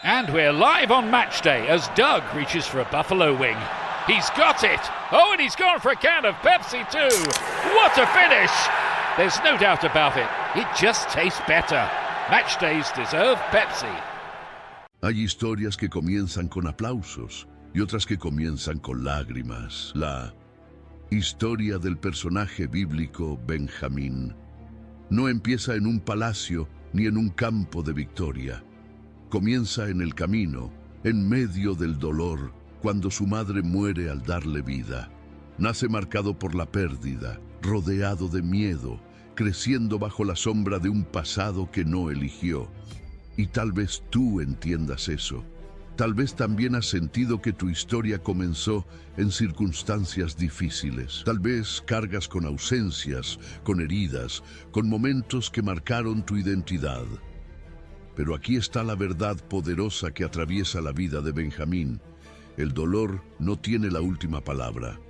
And we're live on match day as Doug reaches for a buffalo wing. He's got it! Oh, and he's gone for a can of Pepsi too! What a finish! There's no doubt about it. It just tastes better. Match days deserve Pepsi. Hay historias que comienzan con aplausos y otras que comienzan con lágrimas. La historia del personaje bíblico Benjamín no empieza en un palacio ni en un campo de victoria. Comienza en el camino, en medio del dolor, cuando su madre muere al darle vida. Nace marcado por la pérdida, rodeado de miedo, creciendo bajo la sombra de un pasado que no eligió. Y tal vez tú entiendas eso. Tal vez también has sentido que tu historia comenzó en circunstancias difíciles. Tal vez cargas con ausencias, con heridas, con momentos que marcaron tu identidad. Pero aquí está la verdad poderosa que atraviesa la vida de Benjamín. El dolor no tiene la última palabra.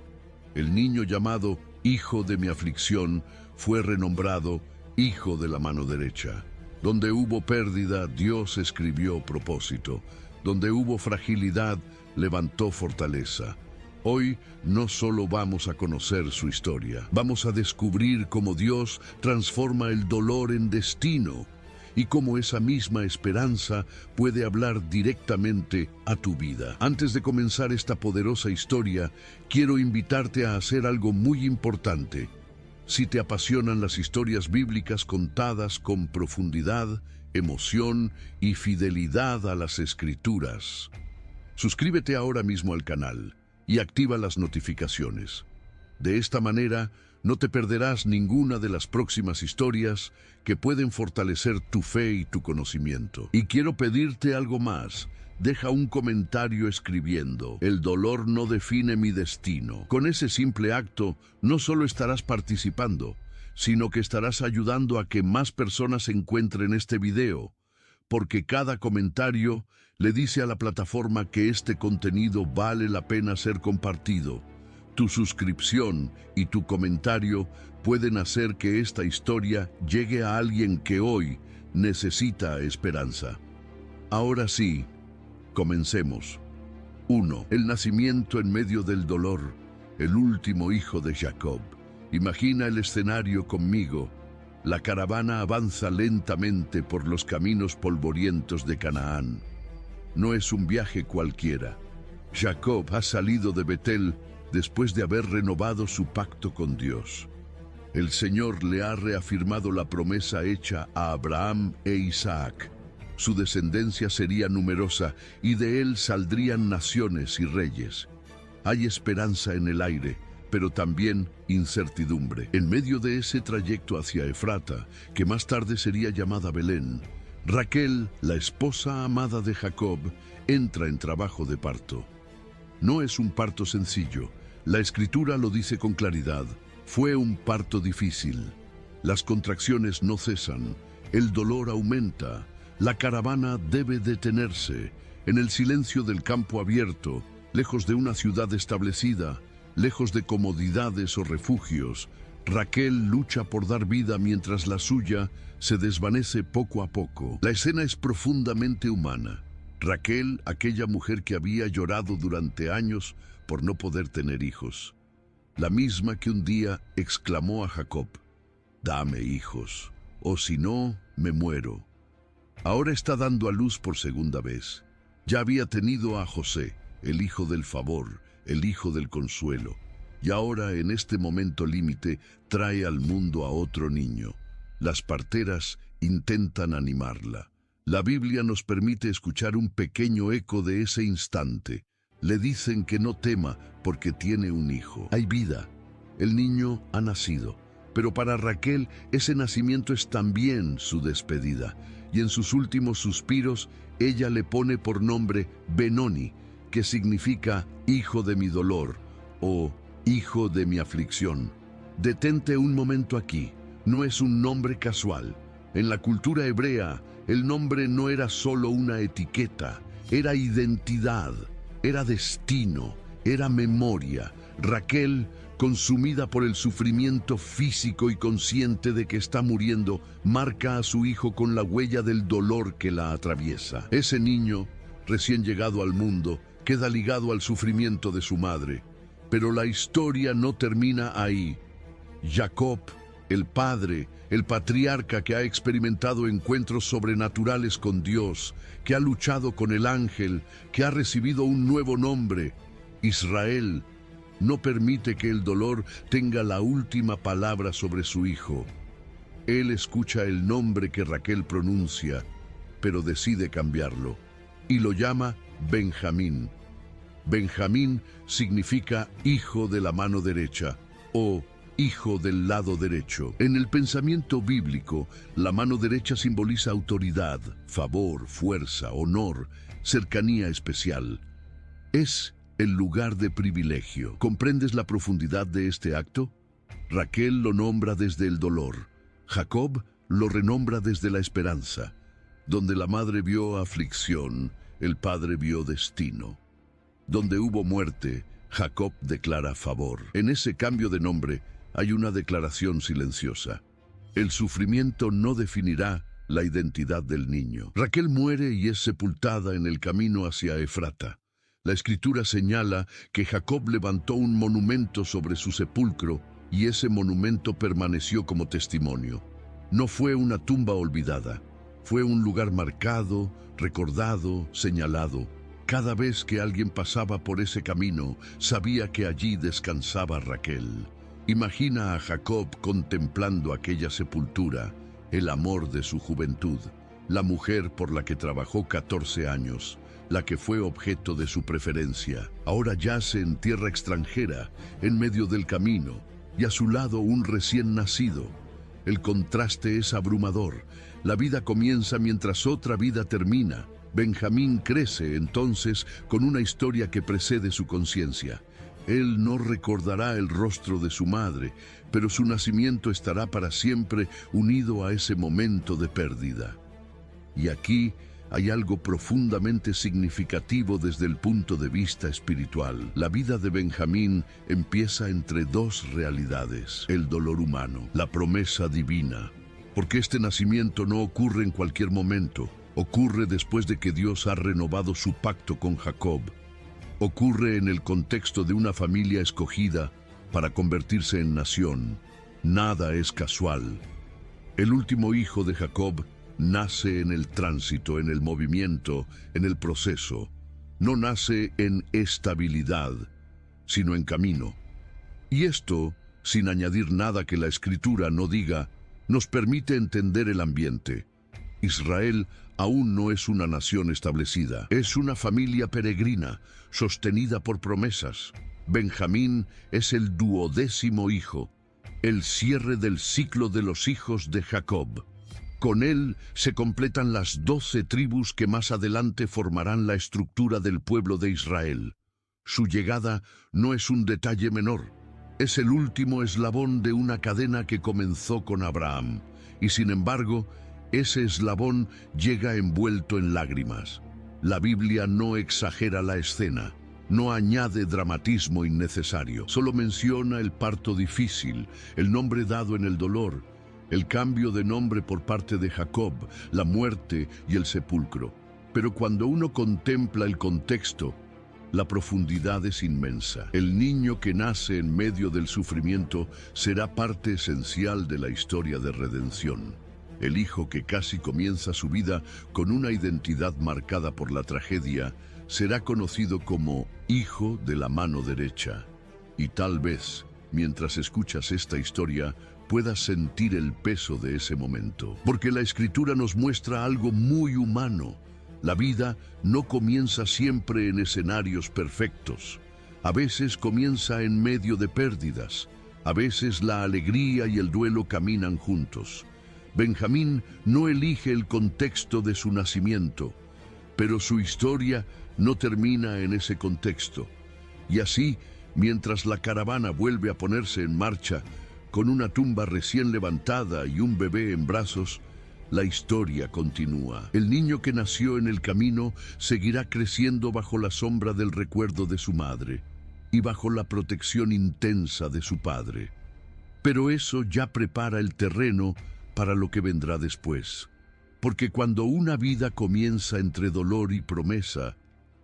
El niño llamado Hijo de mi aflicción fue renombrado Hijo de la mano derecha. Donde hubo pérdida, Dios escribió propósito. Donde hubo fragilidad, levantó fortaleza. Hoy no solo vamos a conocer su historia, vamos a descubrir cómo Dios transforma el dolor en destino y cómo esa misma esperanza puede hablar directamente a tu vida. Antes de comenzar esta poderosa historia, quiero invitarte a hacer algo muy importante. Si te apasionan las historias bíblicas contadas con profundidad, emoción y fidelidad a las Escrituras, suscríbete ahora mismo al canal y activa las notificaciones. De esta manera, no te perderás ninguna de las próximas historias que pueden fortalecer tu fe y tu conocimiento. Y quiero pedirte algo más. Deja un comentario escribiendo: el dolor no define mi destino. Con ese simple acto, no solo estarás participando, sino que estarás ayudando a que más personas encuentren este video, porque cada comentario le dice a la plataforma que este contenido vale la pena ser compartido. Tu suscripción y tu comentario pueden hacer que esta historia llegue a alguien que hoy necesita esperanza. Ahora sí, comencemos. 1. El nacimiento en medio del dolor, el último hijo de Jacob. Imagina el escenario conmigo. La caravana avanza lentamente por los caminos polvorientos de Canaán. No es un viaje cualquiera. Jacob ha salido de Betel después de haber renovado su pacto con Dios. El Señor le ha reafirmado la promesa hecha a Abraham e Isaac. Su descendencia sería numerosa y de él saldrían naciones y reyes. Hay esperanza en el aire, pero también incertidumbre. En medio de ese trayecto hacia Efrata, que más tarde sería llamada Belén, Raquel, la esposa amada de Jacob, entra en trabajo de parto. No es un parto sencillo. La Escritura lo dice con claridad. Fue un parto difícil. Las contracciones no cesan. El dolor aumenta. La caravana debe detenerse. En el silencio del campo abierto, lejos de una ciudad establecida, lejos de comodidades o refugios, Raquel lucha por dar vida mientras la suya se desvanece poco a poco. La escena es profundamente humana. Raquel, aquella mujer que había llorado durante años por no poder tener hijos, la misma que un día exclamó a Jacob: «Dame hijos, o si no, me muero». Ahora está dando a luz por segunda vez. Ya había tenido a José, el hijo del favor, el hijo del consuelo, y ahora en este momento límite trae al mundo a otro niño. Las parteras intentan animarla. La Biblia nos permite escuchar un pequeño eco de ese instante. Le dicen que no tema porque tiene un hijo. Hay vida. El niño ha nacido. Pero para Raquel ese nacimiento es también su despedida. Y en sus últimos suspiros ella le pone por nombre Benoni, que significa hijo de mi dolor o hijo de mi aflicción. Detente un momento aquí. No es un nombre casual. En la cultura hebrea, el nombre no era solo una etiqueta, era identidad, era destino, era memoria. Raquel, consumida por el sufrimiento físico y consciente de que está muriendo, marca a su hijo con la huella del dolor que la atraviesa. Ese niño recién llegado al mundo, queda ligado al sufrimiento de su madre. Pero la historia no termina ahí. Jacob, el padre, el patriarca que ha experimentado encuentros sobrenaturales con Dios, que ha luchado con el ángel, que ha recibido un nuevo nombre, Israel, no permite que el dolor tenga la última palabra sobre su hijo. Él escucha el nombre que Raquel pronuncia, pero decide cambiarlo, y lo llama Benjamín. Benjamín significa hijo de la mano derecha, o hijo del lado derecho. En el pensamiento bíblico, la mano derecha simboliza autoridad, favor, fuerza, honor, cercanía especial. Es el lugar de privilegio. ¿Comprendes la profundidad de este acto? Raquel lo nombra desde el dolor. Jacob lo renombra desde la esperanza. Donde la madre vio aflicción, el padre vio destino. Donde hubo muerte, Jacob declara favor. En ese cambio de nombre hay una declaración silenciosa. El sufrimiento no definirá la identidad del niño. Raquel muere y es sepultada en el camino hacia Efrata. La Escritura señala que Jacob levantó un monumento sobre su sepulcro y ese monumento permaneció como testimonio. No fue una tumba olvidada, fue un lugar marcado, recordado, señalado. Cada vez que alguien pasaba por ese camino, sabía que allí descansaba Raquel. Imagina a Jacob contemplando aquella sepultura, el amor de su juventud, la mujer por la que trabajó 14 años, la que fue objeto de su preferencia. Ahora yace en tierra extranjera, en medio del camino, y a su lado un recién nacido. El contraste es abrumador. La vida comienza mientras otra vida termina. Benjamín crece entonces con una historia que precede su conciencia. Él no recordará el rostro de su madre, pero su nacimiento estará para siempre unido a ese momento de pérdida. Y aquí hay algo profundamente significativo desde el punto de vista espiritual. La vida de Benjamín empieza entre dos realidades: el dolor humano, la promesa divina. Porque este nacimiento no ocurre en cualquier momento, ocurre después de que Dios ha renovado su pacto con Jacob. Ocurre en el contexto de una familia escogida para convertirse en nación. Nada es casual. El último hijo de Jacob nace en el tránsito, en el movimiento, en el proceso. No nace en estabilidad, sino en camino. Y esto, sin añadir nada que la Escritura no diga, nos permite entender el ambiente. Israel aún no es una nación establecida, es una familia peregrina, sostenida por promesas. Benjamín es el 12º hijo, el cierre del ciclo de los hijos de Jacob. Con él se completan las 12 tribus que más adelante formarán la estructura del pueblo de Israel. Su llegada no es un detalle menor, es el último eslabón de una cadena que comenzó con Abraham, y sin embargo, ese eslabón llega envuelto en lágrimas. La Biblia no exagera la escena, no añade dramatismo innecesario, solo menciona el parto difícil, el nombre dado en el dolor, el cambio de nombre por parte de Jacob, la muerte y el sepulcro. Pero cuando uno contempla el contexto, la profundidad es inmensa. El niño que nace en medio del sufrimiento será parte esencial de la historia de redención. El hijo que casi comienza su vida con una identidad marcada por la tragedia será conocido como hijo de la mano derecha. Y tal vez, mientras escuchas esta historia, puedas sentir el peso de ese momento. Porque la Escritura nos muestra algo muy humano. La vida no comienza siempre en escenarios perfectos. A veces comienza en medio de pérdidas. A veces la alegría y el duelo caminan juntos. Benjamín no elige el contexto de su nacimiento, pero su historia no termina en ese contexto. Y así, mientras la caravana vuelve a ponerse en marcha, con una tumba recién levantada y un bebé en brazos, la historia continúa. El niño que nació en el camino seguirá creciendo bajo la sombra del recuerdo de su madre y bajo la protección intensa de su padre. Pero eso ya prepara el terreno para lo que vendrá después. Porque cuando una vida comienza entre dolor y promesa,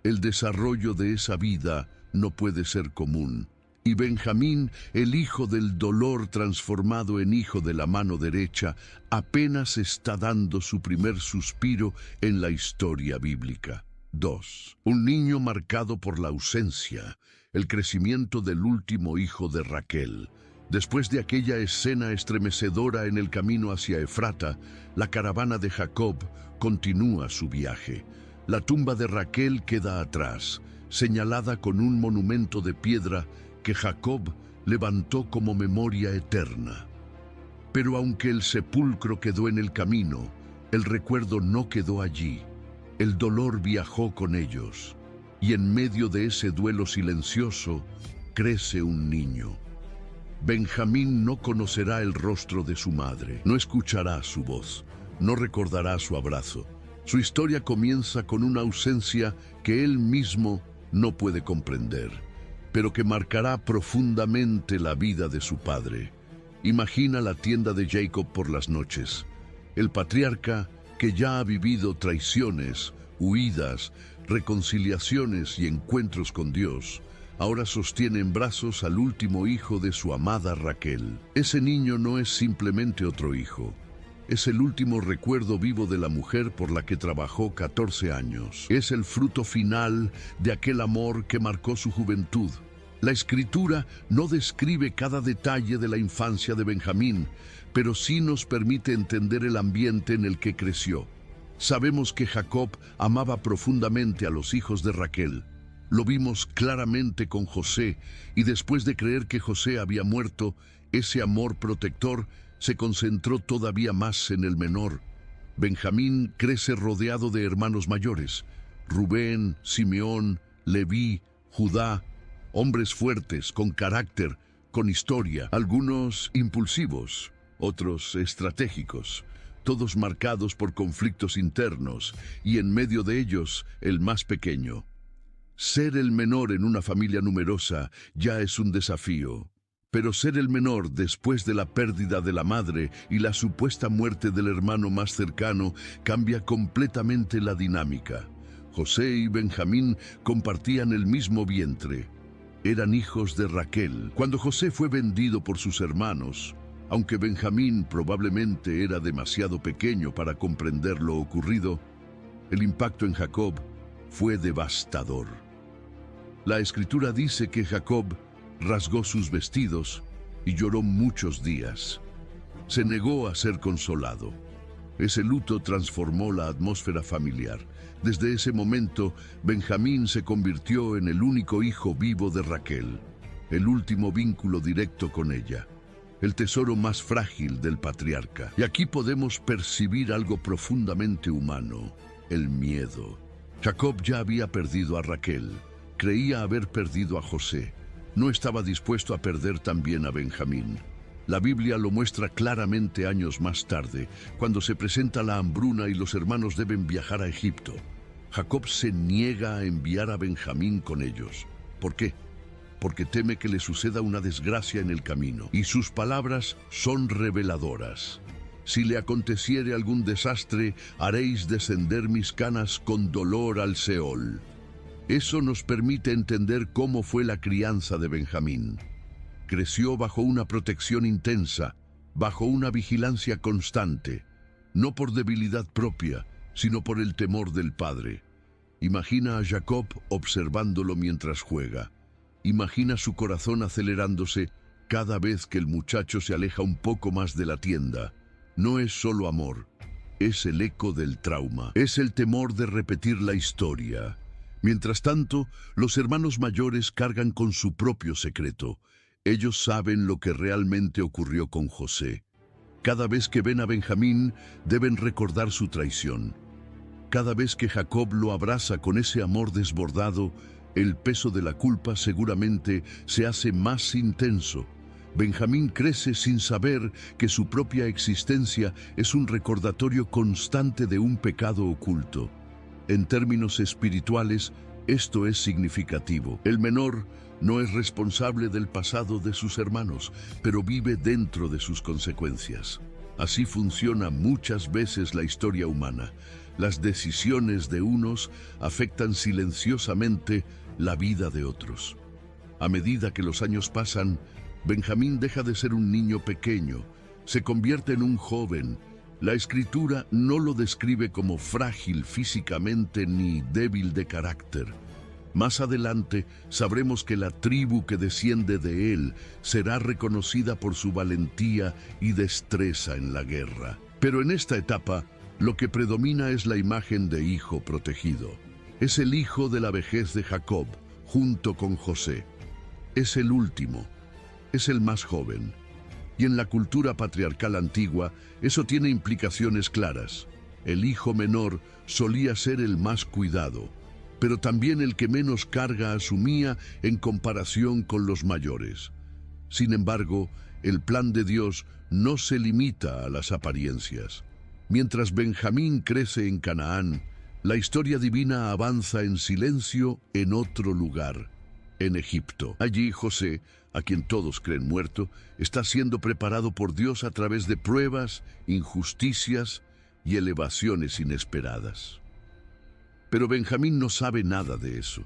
El desarrollo de esa vida no puede ser común. Y Benjamín, el hijo del dolor transformado en hijo de la mano derecha, apenas está dando su primer suspiro en la historia bíblica. 2. Un niño marcado por la ausencia, el crecimiento del último hijo de Raquel. Después de aquella escena estremecedora en el camino hacia Efrata, la caravana de Jacob continúa su viaje. La tumba de Raquel queda atrás, señalada con un monumento de piedra que Jacob levantó como memoria eterna. Pero aunque el sepulcro quedó en el camino, el recuerdo no quedó allí. El dolor viajó con ellos, y en medio de ese duelo silencioso crece un niño. Benjamín no conocerá el rostro de su madre, no escuchará su voz, no recordará su abrazo. Su historia comienza con una ausencia que él mismo no puede comprender, pero que marcará profundamente la vida de su padre. Imagina la tienda de Jacob por las noches. El patriarca, que ya ha vivido traiciones, huidas, reconciliaciones y encuentros con Dios, ahora sostiene en brazos al último hijo de su amada Raquel. Ese niño no es simplemente otro hijo. Es el último recuerdo vivo de la mujer por la que trabajó 14 años. Es el fruto final de aquel amor que marcó su juventud. La Escritura no describe cada detalle de la infancia de Benjamín, pero sí nos permite entender el ambiente en el que creció. Sabemos que Jacob amaba profundamente a los hijos de Raquel. Lo vimos claramente con José, y después de creer que José había muerto, ese amor protector se concentró todavía más en el menor. Benjamín crece rodeado de hermanos mayores: Rubén, Simeón, Leví, Judá, hombres fuertes, con carácter, con historia, algunos impulsivos, otros estratégicos, todos marcados por conflictos internos, y en medio de ellos el más pequeño. Ser el menor en una familia numerosa ya es un desafío. Pero ser el menor después de la pérdida de la madre y la supuesta muerte del hermano más cercano cambia completamente la dinámica. José y Benjamín compartían el mismo vientre. Eran hijos de Raquel. Cuando José fue vendido por sus hermanos, aunque Benjamín probablemente era demasiado pequeño para comprender lo ocurrido, el impacto en Jacob fue devastador. La Escritura dice que Jacob rasgó sus vestidos y lloró muchos días. Se negó a ser consolado. Ese luto transformó la atmósfera familiar. Desde ese momento, Benjamín se convirtió en el único hijo vivo de Raquel, el último vínculo directo con ella, el tesoro más frágil del patriarca. Y aquí podemos percibir algo profundamente humano: el miedo. Jacob ya había perdido a Raquel, creía haber perdido a José. No estaba dispuesto a perder también a Benjamín. La Biblia lo muestra claramente años más tarde, cuando se presenta la hambruna y los hermanos deben viajar a Egipto. Jacob se niega a enviar a Benjamín con ellos. ¿Por qué? Porque teme que le suceda una desgracia en el camino. Y sus palabras son reveladoras. Si le aconteciere algún desastre, haréis descender mis canas con dolor al Seol. Eso nos permite entender cómo fue la crianza de Benjamín. Creció bajo una protección intensa, bajo una vigilancia constante, no por debilidad propia, sino por el temor del padre. Imagina a Jacob observándolo mientras juega. Imagina su corazón acelerándose cada vez que el muchacho se aleja un poco más de la tienda. No es solo amor, es el eco del trauma, es el temor de repetir la historia. Mientras tanto, los hermanos mayores cargan con su propio secreto. Ellos saben lo que realmente ocurrió con José. Cada vez que ven a Benjamín, deben recordar su traición. Cada vez que Jacob lo abraza con ese amor desbordado, el peso de la culpa seguramente se hace más intenso. Benjamín crece sin saber que su propia existencia es un recordatorio constante de un pecado oculto. En términos espirituales, esto es significativo. El menor no es responsable del pasado de sus hermanos, pero vive dentro de sus consecuencias. Así funciona muchas veces la historia humana. las decisiones de unos afectan silenciosamente la vida de otros. A medida que los años pasan, Benjamín deja de ser un niño pequeño, se convierte en un joven. La Escritura no lo describe como frágil físicamente ni débil de carácter. Más adelante sabremos que la tribu que desciende de él será reconocida por su valentía y destreza en la guerra. Pero en esta etapa, lo que predomina es la imagen de hijo protegido. Es el hijo de la vejez de Jacob, junto con José. Es el último, es el más joven. Y en la cultura patriarcal antigua, eso tiene implicaciones claras. El hijo menor solía ser el más cuidado, pero también el que menos carga asumía en comparación con los mayores. Sin embargo, el plan de Dios no se limita a las apariencias. Mientras Benjamín crece en Canaán, la historia divina avanza en silencio en otro lugar, en Egipto. Allí José, a quien todos creen muerto, está siendo preparado por Dios a través de pruebas, injusticias y elevaciones inesperadas. Pero Benjamín no sabe nada de eso.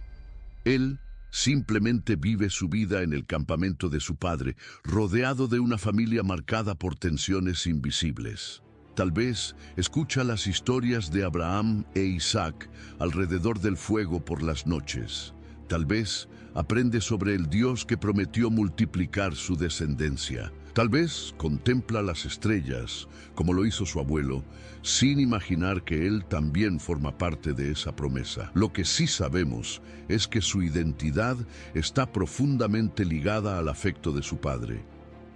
Él simplemente vive su vida en el campamento de su padre, rodeado de una familia marcada por tensiones invisibles. Tal vez escucha las historias de Abraham e Isaac alrededor del fuego por las noches. Tal vez aprende sobre el Dios que prometió multiplicar su descendencia. Tal vez contempla las estrellas, como lo hizo su abuelo, sin imaginar que él también forma parte de esa promesa. Lo que sí sabemos es que su identidad está profundamente ligada al afecto de su padre.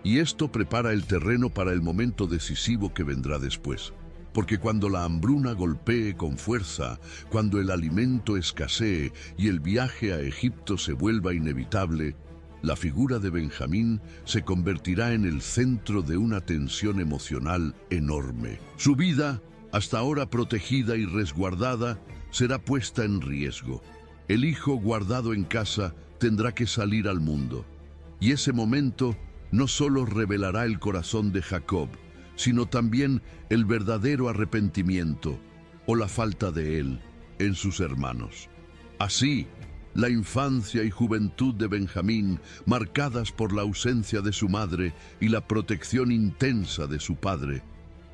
Y esto prepara el terreno para el momento decisivo que vendrá después. Porque cuando la hambruna golpee con fuerza, cuando el alimento escasee y el viaje a Egipto se vuelva inevitable, la figura de Benjamín se convertirá en el centro de una tensión emocional enorme. Su vida, hasta ahora protegida y resguardada, será puesta en riesgo. El hijo guardado en casa tendrá que salir al mundo. Y ese momento no solo revelará el corazón de Jacob, sino también el verdadero arrepentimiento o la falta de él en sus hermanos. Así, la infancia y juventud de Benjamín, marcadas por la ausencia de su madre y la protección intensa de su padre,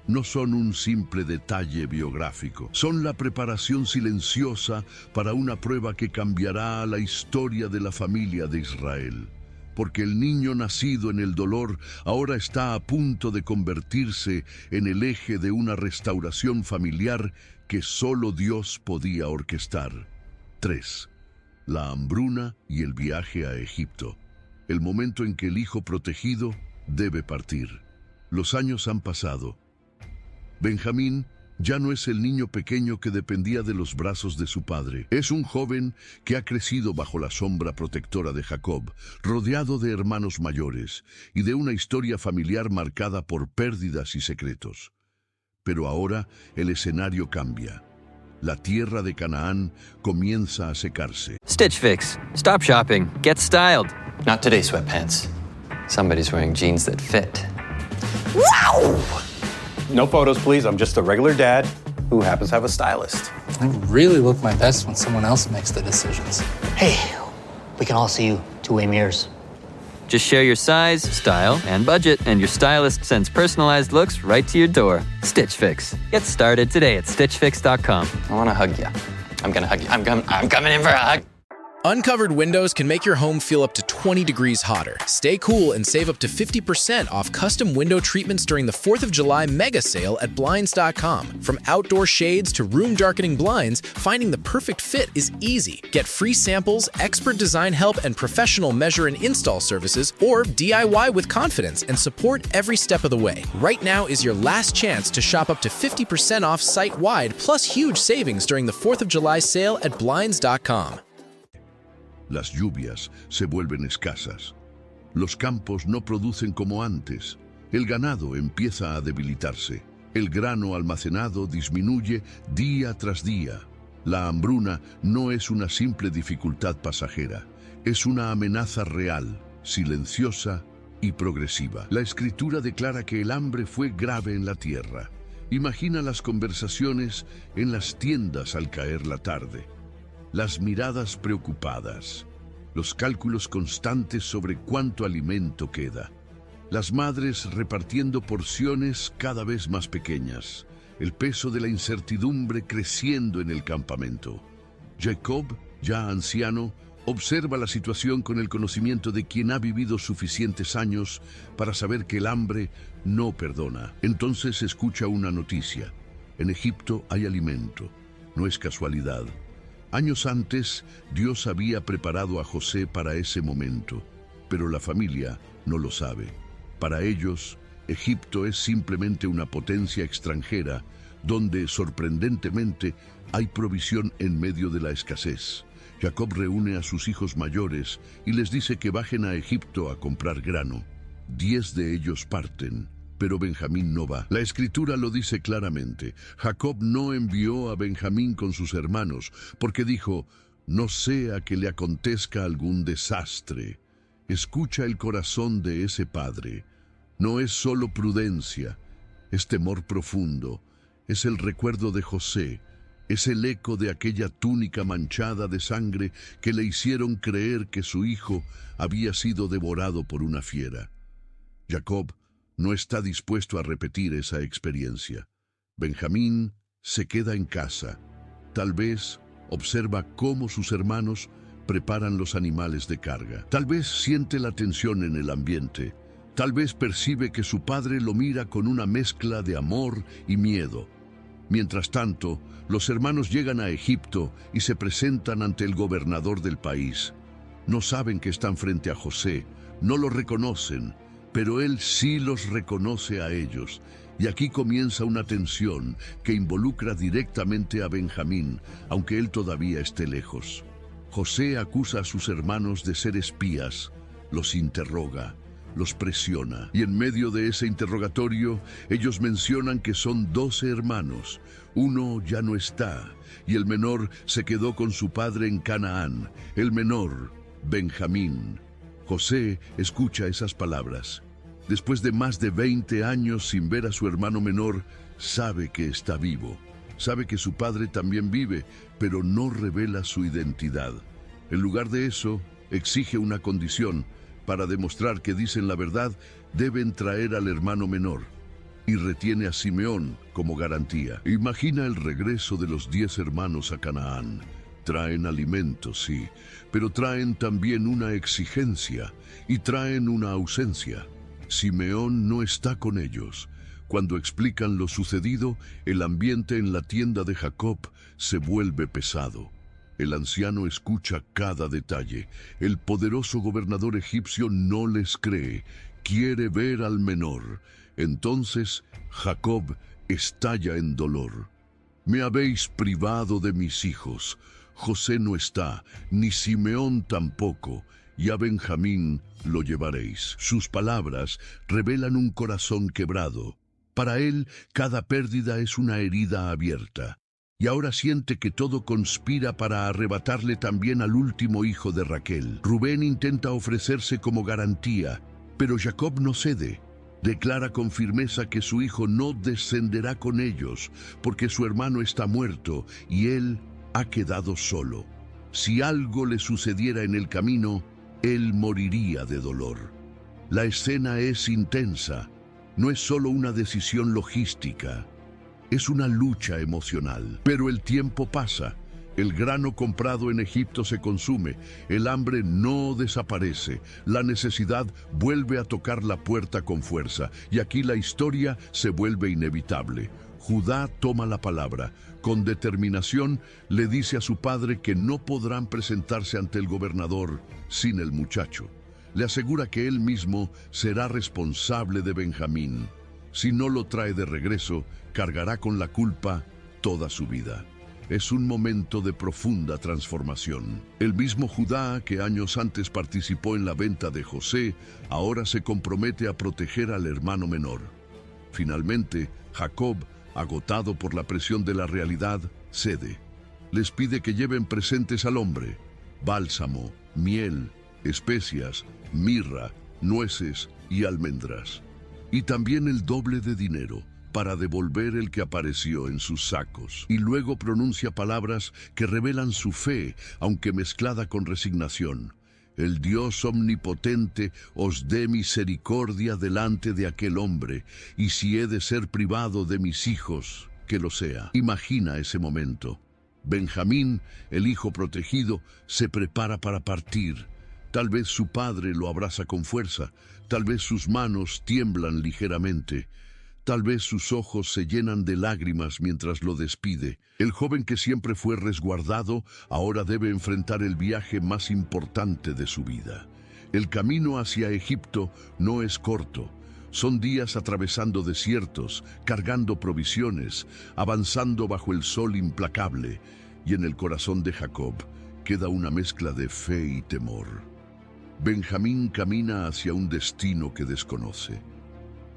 no son un simple detalle biográfico. Son la preparación silenciosa para una prueba que cambiará la historia de la familia de Israel. Porque el niño nacido en el dolor ahora está a punto de convertirse en el eje de una restauración familiar que solo Dios podía orquestar. 3. La hambruna y el viaje a Egipto. El momento en que el hijo protegido debe partir. Los años han pasado. Benjamín ya no es el niño pequeño que dependía de los brazos de su padre. Es un joven que ha crecido bajo la sombra protectora de Jacob, rodeado de hermanos mayores y de una historia familiar marcada por pérdidas y secretos. Pero ahora el escenario cambia. La tierra de Canaán comienza a secarse. Stitch Fix. Stop shopping. Get styled. Not today, sweatpants. Somebody's wearing jeans that fit. Wow! No photos, please. I'm just a regular dad who happens to have a stylist. I really look my best when someone else makes the decisions. Hey, we can all see you two-way mirrors. Just share your size, style, and budget, and your stylist sends personalized looks right to your door. Stitch Fix. Get started today at StitchFix.com. I want to hug you. I'm going to hug you. I'm coming in for a hug. Uncovered windows can make your home feel up to 20 degrees hotter. Stay cool and save up to 50% off custom window treatments during the 4th of July mega sale at Blinds.com. From outdoor shades to room darkening blinds, finding the perfect fit is easy. Get free samples, expert design help, and professional measure and install services, or DIY with confidence and support every step of the way. Right now is your last chance to shop up to 50% off site-wide, plus huge savings during the 4th of July sale at Blinds.com. Las lluvias se vuelven escasas. Los campos no producen como antes. El ganado empieza a debilitarse. El grano almacenado disminuye día tras día. La hambruna no es una simple dificultad pasajera. Es una amenaza real, silenciosa y progresiva. La Escritura declara que el hambre fue grave en la tierra. Imagina las conversaciones en las tiendas al caer la tarde, las miradas preocupadas, los cálculos constantes sobre cuánto alimento queda, las madres repartiendo porciones cada vez más pequeñas, el peso de la incertidumbre creciendo en el campamento. Jacob, ya anciano, observa la situación con el conocimiento de quien ha vivido suficientes años para saber que el hambre no perdona. Entonces escucha una noticia. En Egipto hay alimento. No es casualidad. Años antes, Dios había preparado a José para ese momento, pero la familia no lo sabe. Para ellos, Egipto es simplemente una potencia extranjera donde, sorprendentemente, hay provisión en medio de la escasez. Jacob reúne a sus hijos mayores y les dice que bajen a Egipto a comprar grano. 10 de ellos parten, pero Benjamín no va. La Escritura lo dice claramente. Jacob no envió a Benjamín con sus hermanos, porque dijo, no sea que le acontezca algún desastre. Escucha el corazón de ese padre. No es solo prudencia, es temor profundo, es el recuerdo de José, es el eco de aquella túnica manchada de sangre que le hicieron creer que su hijo había sido devorado por una fiera. Jacob no está dispuesto a repetir esa experiencia. Benjamín se queda en casa. Tal vez observa cómo sus hermanos preparan los animales de carga. Tal vez siente la tensión en el ambiente. Tal vez percibe que su padre lo mira con una mezcla de amor y miedo. Mientras tanto, los hermanos llegan a Egipto y se presentan ante el gobernador del país. No saben que están frente a José, no lo reconocen, pero él sí los reconoce a ellos. Y aquí comienza una tensión que involucra directamente a Benjamín, aunque él todavía esté lejos. José acusa a sus hermanos de ser espías, los interroga, los presiona, y en medio de ese interrogatorio, ellos mencionan que son 12 hermanos. Uno ya no está, y el menor se quedó con su padre en Canaán. El menor, Benjamín. José escucha esas palabras. Después de más de 20 años sin ver a su hermano menor, sabe que está vivo. Sabe que su padre también vive, pero no revela su identidad. En lugar de eso, exige una condición. Para demostrar que dicen la verdad, deben traer al hermano menor, y retiene a Simeón como garantía. Imagina el regreso de los 10 hermanos a Canaán. Traen alimentos, sí, pero traen también una exigencia, y traen una ausencia. Simeón no está con ellos. Cuando explican lo sucedido, el ambiente en la tienda de Jacob se vuelve pesado. El anciano escucha cada detalle. El poderoso gobernador egipcio no les cree. Quiere ver al menor. Entonces Jacob estalla en dolor. Me habéis privado de mis hijos. José no está, ni Simeón tampoco, y a Benjamín lo llevaréis. Sus palabras revelan un corazón quebrado. Para él, cada pérdida es una herida abierta. Y ahora siente que todo conspira para arrebatarle también al último hijo de Raquel. Rubén intenta ofrecerse como garantía, pero Jacob no cede. Declara con firmeza que su hijo no descenderá con ellos, porque su hermano está muerto y él ha quedado solo. Si algo le sucediera en el camino, él moriría de dolor. La escena es intensa. No es solo una decisión logística. Es una lucha emocional. Pero el tiempo pasa. El grano comprado en Egipto se consume. El hambre no desaparece. La necesidad vuelve a tocar la puerta con fuerza. Y aquí la historia se vuelve inevitable. Judá toma la palabra. Con determinación le dice a su padre que no podrán presentarse ante el gobernador sin el muchacho. Le asegura que él mismo será responsable de Benjamín. Si no lo trae de regreso, cargará con la culpa toda su vida. Es un momento de profunda transformación. El mismo Judá, que años antes participó en la venta de José, ahora se compromete a proteger al hermano menor. Finalmente, Jacob, agotado por la presión de la realidad, cede. Les pide que lleven presentes al hombre: bálsamo, miel, especias, mirra, nueces y almendras. Y también el doble de dinero, para devolver el que apareció en sus sacos. Y luego pronuncia palabras que revelan su fe, aunque mezclada con resignación. El Dios omnipotente os dé misericordia delante de aquel hombre, y si he de ser privado de mis hijos, que lo sea. Imagina ese momento. Benjamín, el hijo protegido, se prepara para partir. Tal vez su padre lo abraza con fuerza, tal vez sus manos tiemblan ligeramente, tal vez sus ojos se llenan de lágrimas mientras lo despide. El joven que siempre fue resguardado ahora debe enfrentar el viaje más importante de su vida. El camino hacia Egipto no es corto. Son días atravesando desiertos, cargando provisiones, avanzando bajo el sol implacable, y en el corazón de Jacob queda una mezcla de fe y temor. Benjamín camina hacia un destino que desconoce.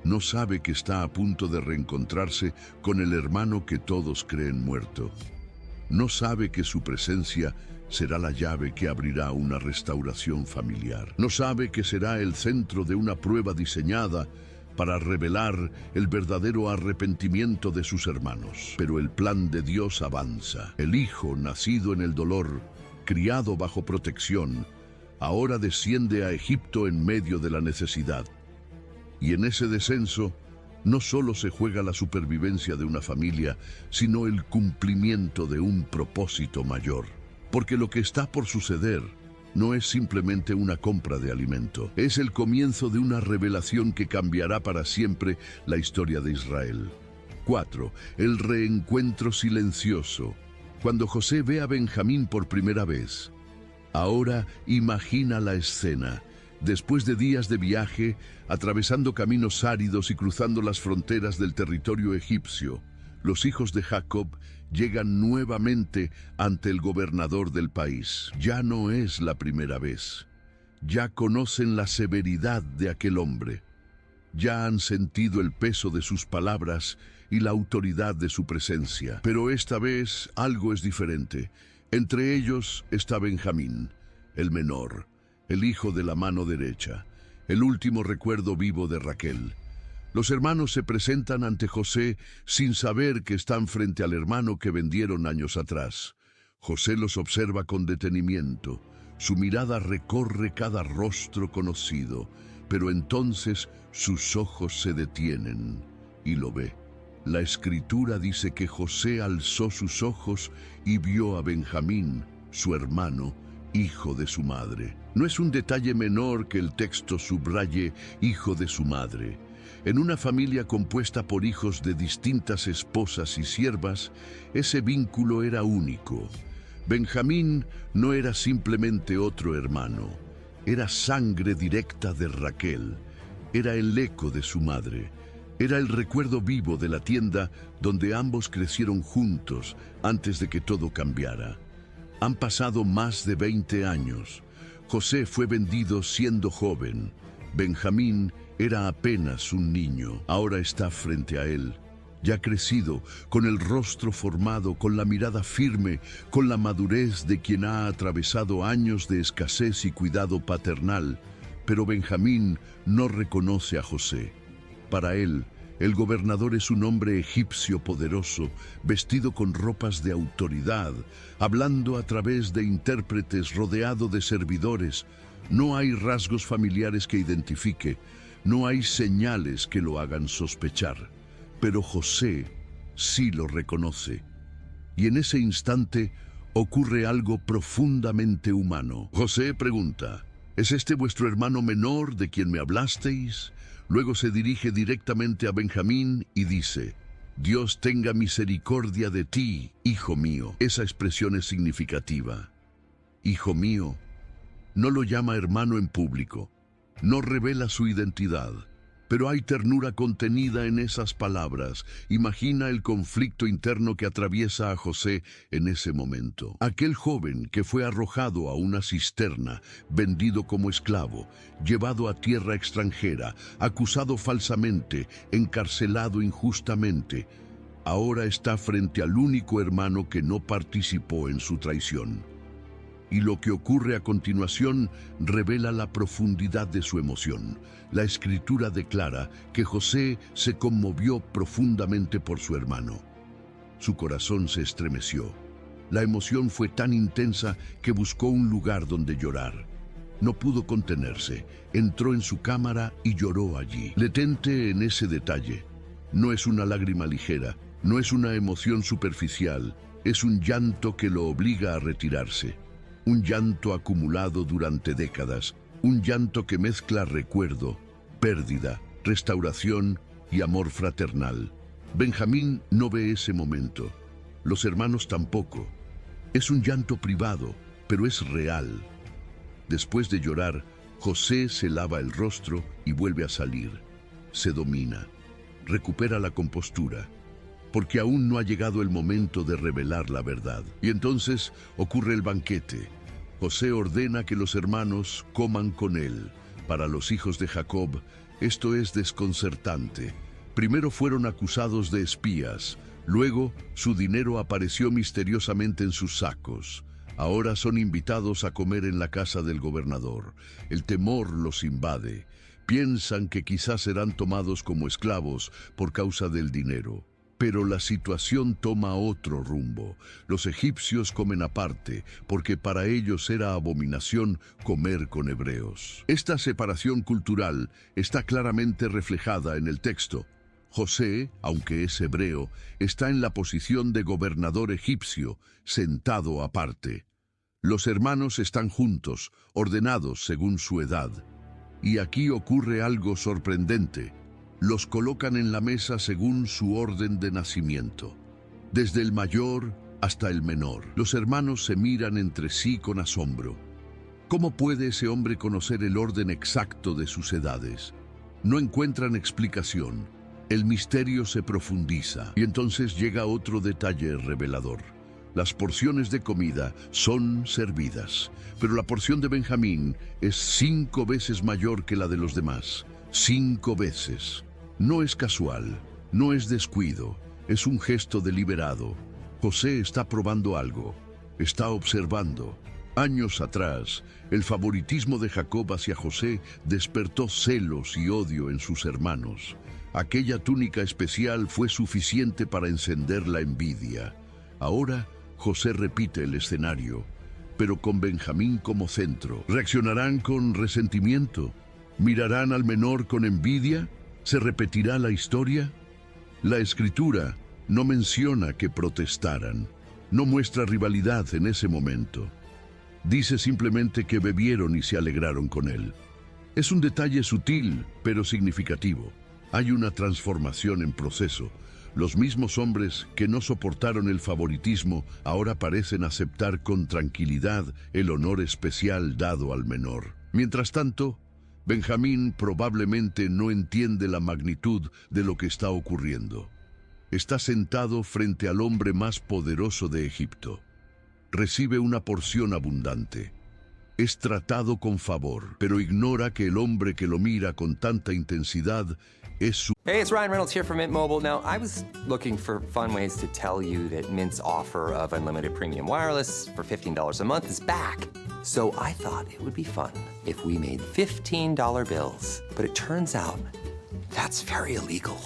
No sabe que está a punto de reencontrarse con el hermano que todos creen muerto. No sabe que su presencia será la llave que abrirá una restauración familiar. No sabe que será el centro de una prueba diseñada para revelar el verdadero arrepentimiento de sus hermanos. Pero el plan de Dios avanza. El hijo, nacido en el dolor, criado bajo protección, ahora desciende a Egipto en medio de la necesidad. Y en ese descenso, no solo se juega la supervivencia de una familia, sino el cumplimiento de un propósito mayor. Porque lo que está por suceder no es simplemente una compra de alimento, es el comienzo de una revelación que cambiará para siempre la historia de Israel. 4. El reencuentro silencioso. Cuando José ve a Benjamín por primera vez, ahora imagina la escena. Después de días de viaje, atravesando caminos áridos y cruzando las fronteras del territorio egipcio, los hijos de Jacob llegan nuevamente ante el gobernador del país. Ya no es la primera vez. Ya conocen la severidad de aquel hombre. Ya han sentido el peso de sus palabras y la autoridad de su presencia. Pero esta vez algo es diferente. Entre ellos está Benjamín, el menor, el hijo de la mano derecha, el último recuerdo vivo de Raquel. Los hermanos se presentan ante José sin saber que están frente al hermano que vendieron años atrás. José los observa con detenimiento. Su mirada recorre cada rostro conocido, pero entonces sus ojos se detienen y lo ve. La Escritura dice que José alzó sus ojos y vio a Benjamín, su hermano, hijo de su madre. No es un detalle menor que el texto subraye hijo de su madre. En una familia compuesta por hijos de distintas esposas y siervas, ese vínculo era único. Benjamín no era simplemente otro hermano, era sangre directa de Raquel, era el eco de su madre, era el recuerdo vivo de la tienda donde ambos crecieron juntos antes de que todo cambiara. Han pasado más de 20 años. José fue vendido siendo joven. Benjamín era apenas un niño. Ahora está frente a él, ya crecido, con el rostro formado, con la mirada firme, con la madurez de quien ha atravesado años de escasez y cuidado paternal. Pero Benjamín no reconoce a José. Para él, el gobernador es un hombre egipcio poderoso, vestido con ropas de autoridad, hablando a través de intérpretes, rodeado de servidores. No hay rasgos familiares que identifique, no hay señales que lo hagan sospechar. Pero José sí lo reconoce. Y en ese instante ocurre algo profundamente humano. José pregunta: ¿es este vuestro hermano menor de quien me hablasteis? Luego se dirige directamente a Benjamín y dice: Dios tenga misericordia de ti, hijo mío. Esa expresión es significativa. Hijo mío. No lo llama hermano en público. No revela su identidad. Pero hay ternura contenida en esas palabras. Imagina el conflicto interno que atraviesa a José en ese momento. Aquel joven que fue arrojado a una cisterna, vendido como esclavo, llevado a tierra extranjera, acusado falsamente, encarcelado injustamente, ahora está frente al único hermano que no participó en su traición. Y lo que ocurre a continuación revela la profundidad de su emoción. La Escritura declara que José se conmovió profundamente por su hermano. Su corazón se estremeció. La emoción fue tan intensa que buscó un lugar donde llorar. No pudo contenerse. Entró en su cámara y lloró allí. Detente en ese detalle. No es una lágrima ligera, no es una emoción superficial, es un llanto que lo obliga a retirarse. Un llanto acumulado durante décadas, un llanto que mezcla recuerdo, pérdida, restauración y amor fraternal. Benjamín no ve ese momento. Los hermanos tampoco. Es un llanto privado, pero es real. Después de llorar, José se lava el rostro y vuelve a salir. Se domina. Recupera la compostura, porque aún no ha llegado el momento de revelar la verdad. Y entonces ocurre el banquete. José ordena que los hermanos coman con él. Para los hijos de Jacob, esto es desconcertante. Primero fueron acusados de espías, luego su dinero apareció misteriosamente en sus sacos. Ahora son invitados a comer en la casa del gobernador. El temor los invade. Piensan que quizás serán tomados como esclavos por causa del dinero. Pero la situación toma otro rumbo. Los egipcios comen aparte, porque para ellos era abominación comer con hebreos. Esta separación cultural está claramente reflejada en el texto. José, aunque es hebreo, está en la posición de gobernador egipcio, sentado aparte. Los hermanos están juntos, ordenados según su edad. Y aquí ocurre algo sorprendente. Los colocan en la mesa según su orden de nacimiento, desde el mayor hasta el menor. Los hermanos se miran entre sí con asombro. ¿Cómo puede ese hombre conocer el orden exacto de sus edades? No encuentran explicación. El misterio se profundiza y entonces llega otro detalle revelador. Las porciones de comida son servidas, pero la porción de Benjamín es 5 veces mayor que la de los demás. 5 veces. No es casual, no es descuido, es un gesto deliberado. José está probando algo, está observando. Años atrás, el favoritismo de Jacob hacia José despertó celos y odio en sus hermanos. Aquella túnica especial fue suficiente para encender la envidia. Ahora, José repite el escenario, pero con Benjamín como centro. ¿Reaccionarán con resentimiento? ¿Mirarán al menor con envidia? ¿Se repetirá la historia? La Escritura no menciona que protestaran, no muestra rivalidad en ese momento. Dice simplemente que bebieron y se alegraron con él. Es un detalle sutil, pero significativo. Hay una transformación en proceso. Los mismos hombres que no soportaron el favoritismo ahora parecen aceptar con tranquilidad el honor especial dado al menor. Mientras tanto, Benjamín probablemente no entiende la magnitud de lo que está ocurriendo. Está sentado frente al hombre más poderoso de Egipto. Recibe una porción abundante. Es tratado con favor, pero ignora que el hombre que lo mira con tanta intensidad es su... Hey, it's Ryan Reynolds here from Mint Mobile. Now, I was looking for fun ways to tell you that Mint's offer of unlimited premium wireless for $15 a month is back. So I thought it would be fun if we made $15 bills. But it turns out that's very illegal.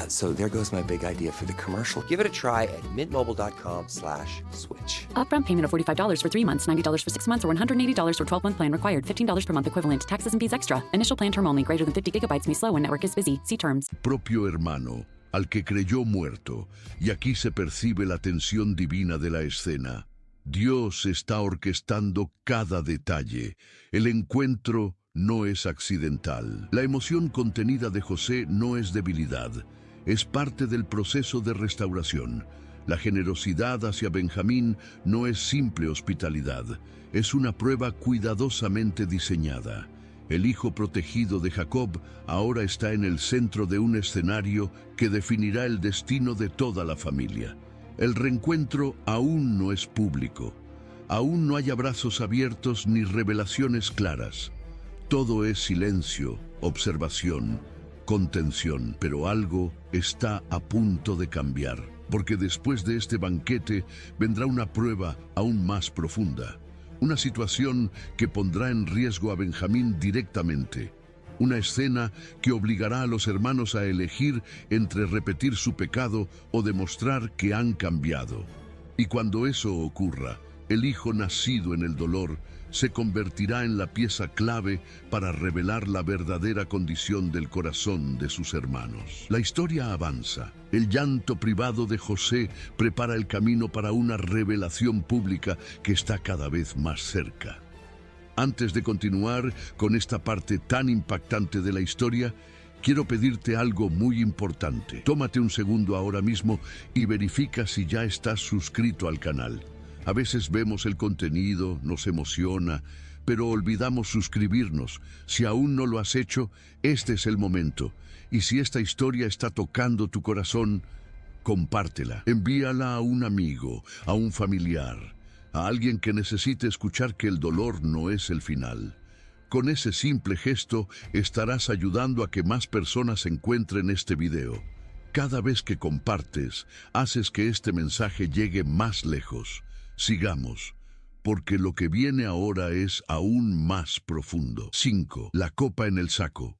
So there goes my big idea for the commercial. Give it a try at mintmobile.com/switch. Upfront payment of $45 for 3 months, $90 for 6 months, or $180 for 12-month plan required. $15 per month equivalent. Taxes and fees extra. Initial plan term only. Greater than 50 gigabytes may slow when network is busy. See terms. propio hermano, al que creyó muerto, y aquí se percibe la tensión divina de la escena. Dios está orquestando cada detalle. El encuentro no es accidental. La emoción contenida de José no es debilidad, es parte del proceso de restauración. La generosidad hacia Benjamín no es simple hospitalidad, es una prueba cuidadosamente diseñada. El hijo protegido de Jacob ahora está en el centro de un escenario que definirá el destino de toda la familia. El reencuentro aún no es público. Aún no hay abrazos abiertos ni revelaciones claras. Todo es silencio, observación, contención, pero algo está a punto de cambiar, porque después de este banquete vendrá una prueba aún más profunda. Una situación que pondrá en riesgo a Benjamín directamente. Una escena que obligará a los hermanos a elegir entre repetir su pecado o demostrar que han cambiado. Y cuando eso ocurra, el hijo nacido en el dolor se convertirá en la pieza clave para revelar la verdadera condición del corazón de sus hermanos. La historia avanza. El llanto privado de José prepara el camino para una revelación pública que está cada vez más cerca. Antes de continuar con esta parte tan impactante de la historia, quiero pedirte algo muy importante. Tómate un segundo ahora mismo y verifica si ya estás suscrito al canal. A veces vemos el contenido, nos emociona, pero olvidamos suscribirnos. Si aún no lo has hecho, este es el momento. Y si esta historia está tocando tu corazón, compártela. Envíala a un amigo, a un familiar, a alguien que necesite escuchar que el dolor no es el final. Con ese simple gesto estarás ayudando a que más personas encuentren este video. Cada vez que compartes, haces que este mensaje llegue más lejos. Sigamos, porque lo que viene ahora es aún más profundo. 5. La copa en el saco.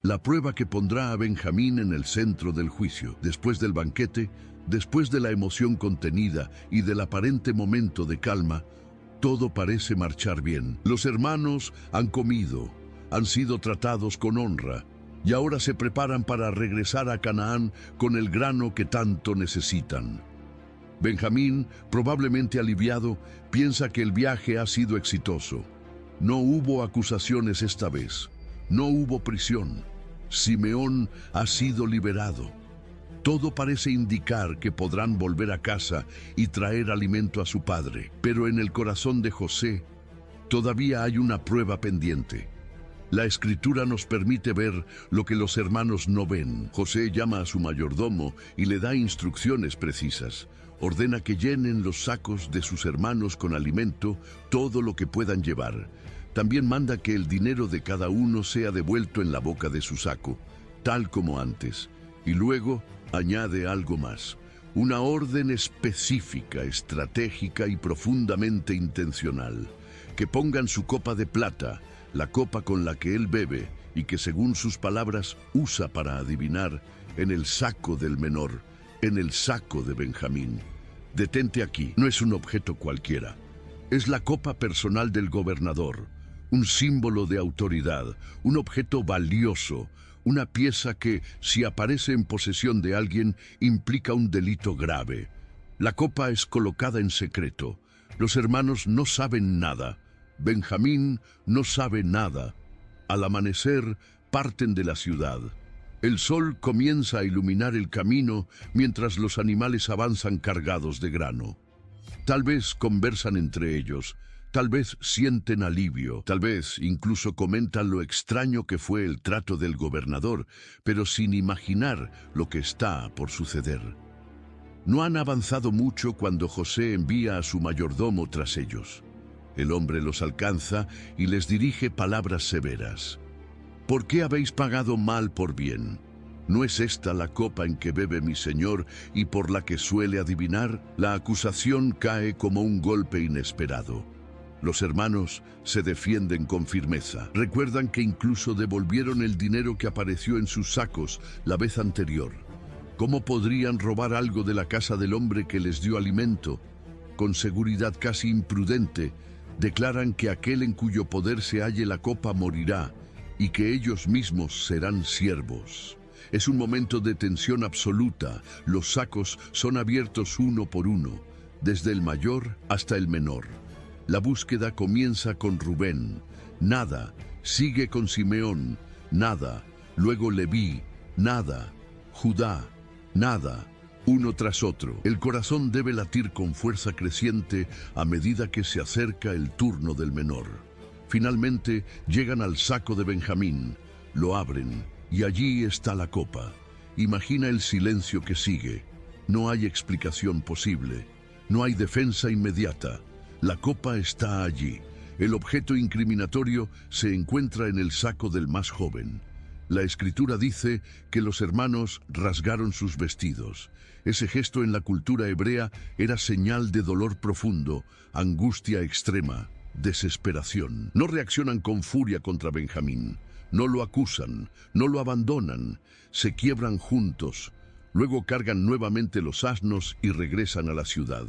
La prueba que pondrá a Benjamín en el centro del juicio. Después del banquete, después de la emoción contenida y del aparente momento de calma, todo parece marchar bien. Los hermanos han comido, han sido tratados con honra, y ahora se preparan para regresar a Canaán con el grano que tanto necesitan. Benjamín, probablemente aliviado, piensa que el viaje ha sido exitoso. No hubo acusaciones esta vez. No hubo prisión. Simeón ha sido liberado. Todo parece indicar que podrán volver a casa y traer alimento a su padre. Pero en el corazón de José todavía hay una prueba pendiente. La Escritura nos permite ver lo que los hermanos no ven. José llama a su mayordomo y le da instrucciones precisas. Ordena que llenen los sacos de sus hermanos con alimento, todo lo que puedan llevar. También manda que el dinero de cada uno sea devuelto en la boca de su saco, tal como antes. Y luego añade algo más. Una orden específica, estratégica y profundamente intencional. Que pongan su copa de plata, la copa con la que él bebe y que según sus palabras usa para adivinar, en el saco del menor, en el saco de Benjamín. Detente aquí, no es un objeto cualquiera. Es la copa personal del gobernador, un símbolo de autoridad, un objeto valioso, una pieza que, si aparece en posesión de alguien, implica un delito grave. La copa es colocada en secreto. Los hermanos no saben nada. Benjamín no sabe nada. Al amanecer, parten de la ciudad. El sol comienza a iluminar el camino mientras los animales avanzan cargados de grano. Tal vez conversan entre ellos, tal vez sienten alivio, tal vez incluso comentan lo extraño que fue el trato del gobernador, pero sin imaginar lo que está por suceder. No han avanzado mucho cuando José envía a su mayordomo tras ellos. El hombre los alcanza y les dirige palabras severas. ¿Por qué habéis pagado mal por bien? ¿No es esta la copa en que bebe mi señor y por la que suele adivinar? La acusación cae como un golpe inesperado. Los hermanos se defienden con firmeza. Recuerdan que incluso devolvieron el dinero que apareció en sus sacos la vez anterior. ¿Cómo podrían robar algo de la casa del hombre que les dio alimento? Con seguridad casi imprudente, declaran que aquel en cuyo poder se halle la copa morirá y que ellos mismos serán siervos. Es un momento de tensión absoluta. Los sacos son abiertos uno por uno, desde el mayor hasta el menor. La búsqueda comienza con Rubén, nada. Sigue con Simeón, nada. Luego Leví, nada. Judá, nada. Uno tras otro. El corazón debe latir con fuerza creciente a medida que se acerca el turno del menor. Finalmente llegan al saco de Benjamín, lo abren y allí está la copa. Imagina el silencio que sigue. No hay explicación posible, no hay defensa inmediata. La copa está allí. El objeto incriminatorio se encuentra en el saco del más joven. La Escritura dice que los hermanos rasgaron sus vestidos. Ese gesto en la cultura hebrea era señal de dolor profundo, angustia extrema. desesperación. No reaccionan con furia contra Benjamín, no lo acusan, no lo abandonan, se quiebran juntos, luego cargan nuevamente los asnos y regresan a la ciudad.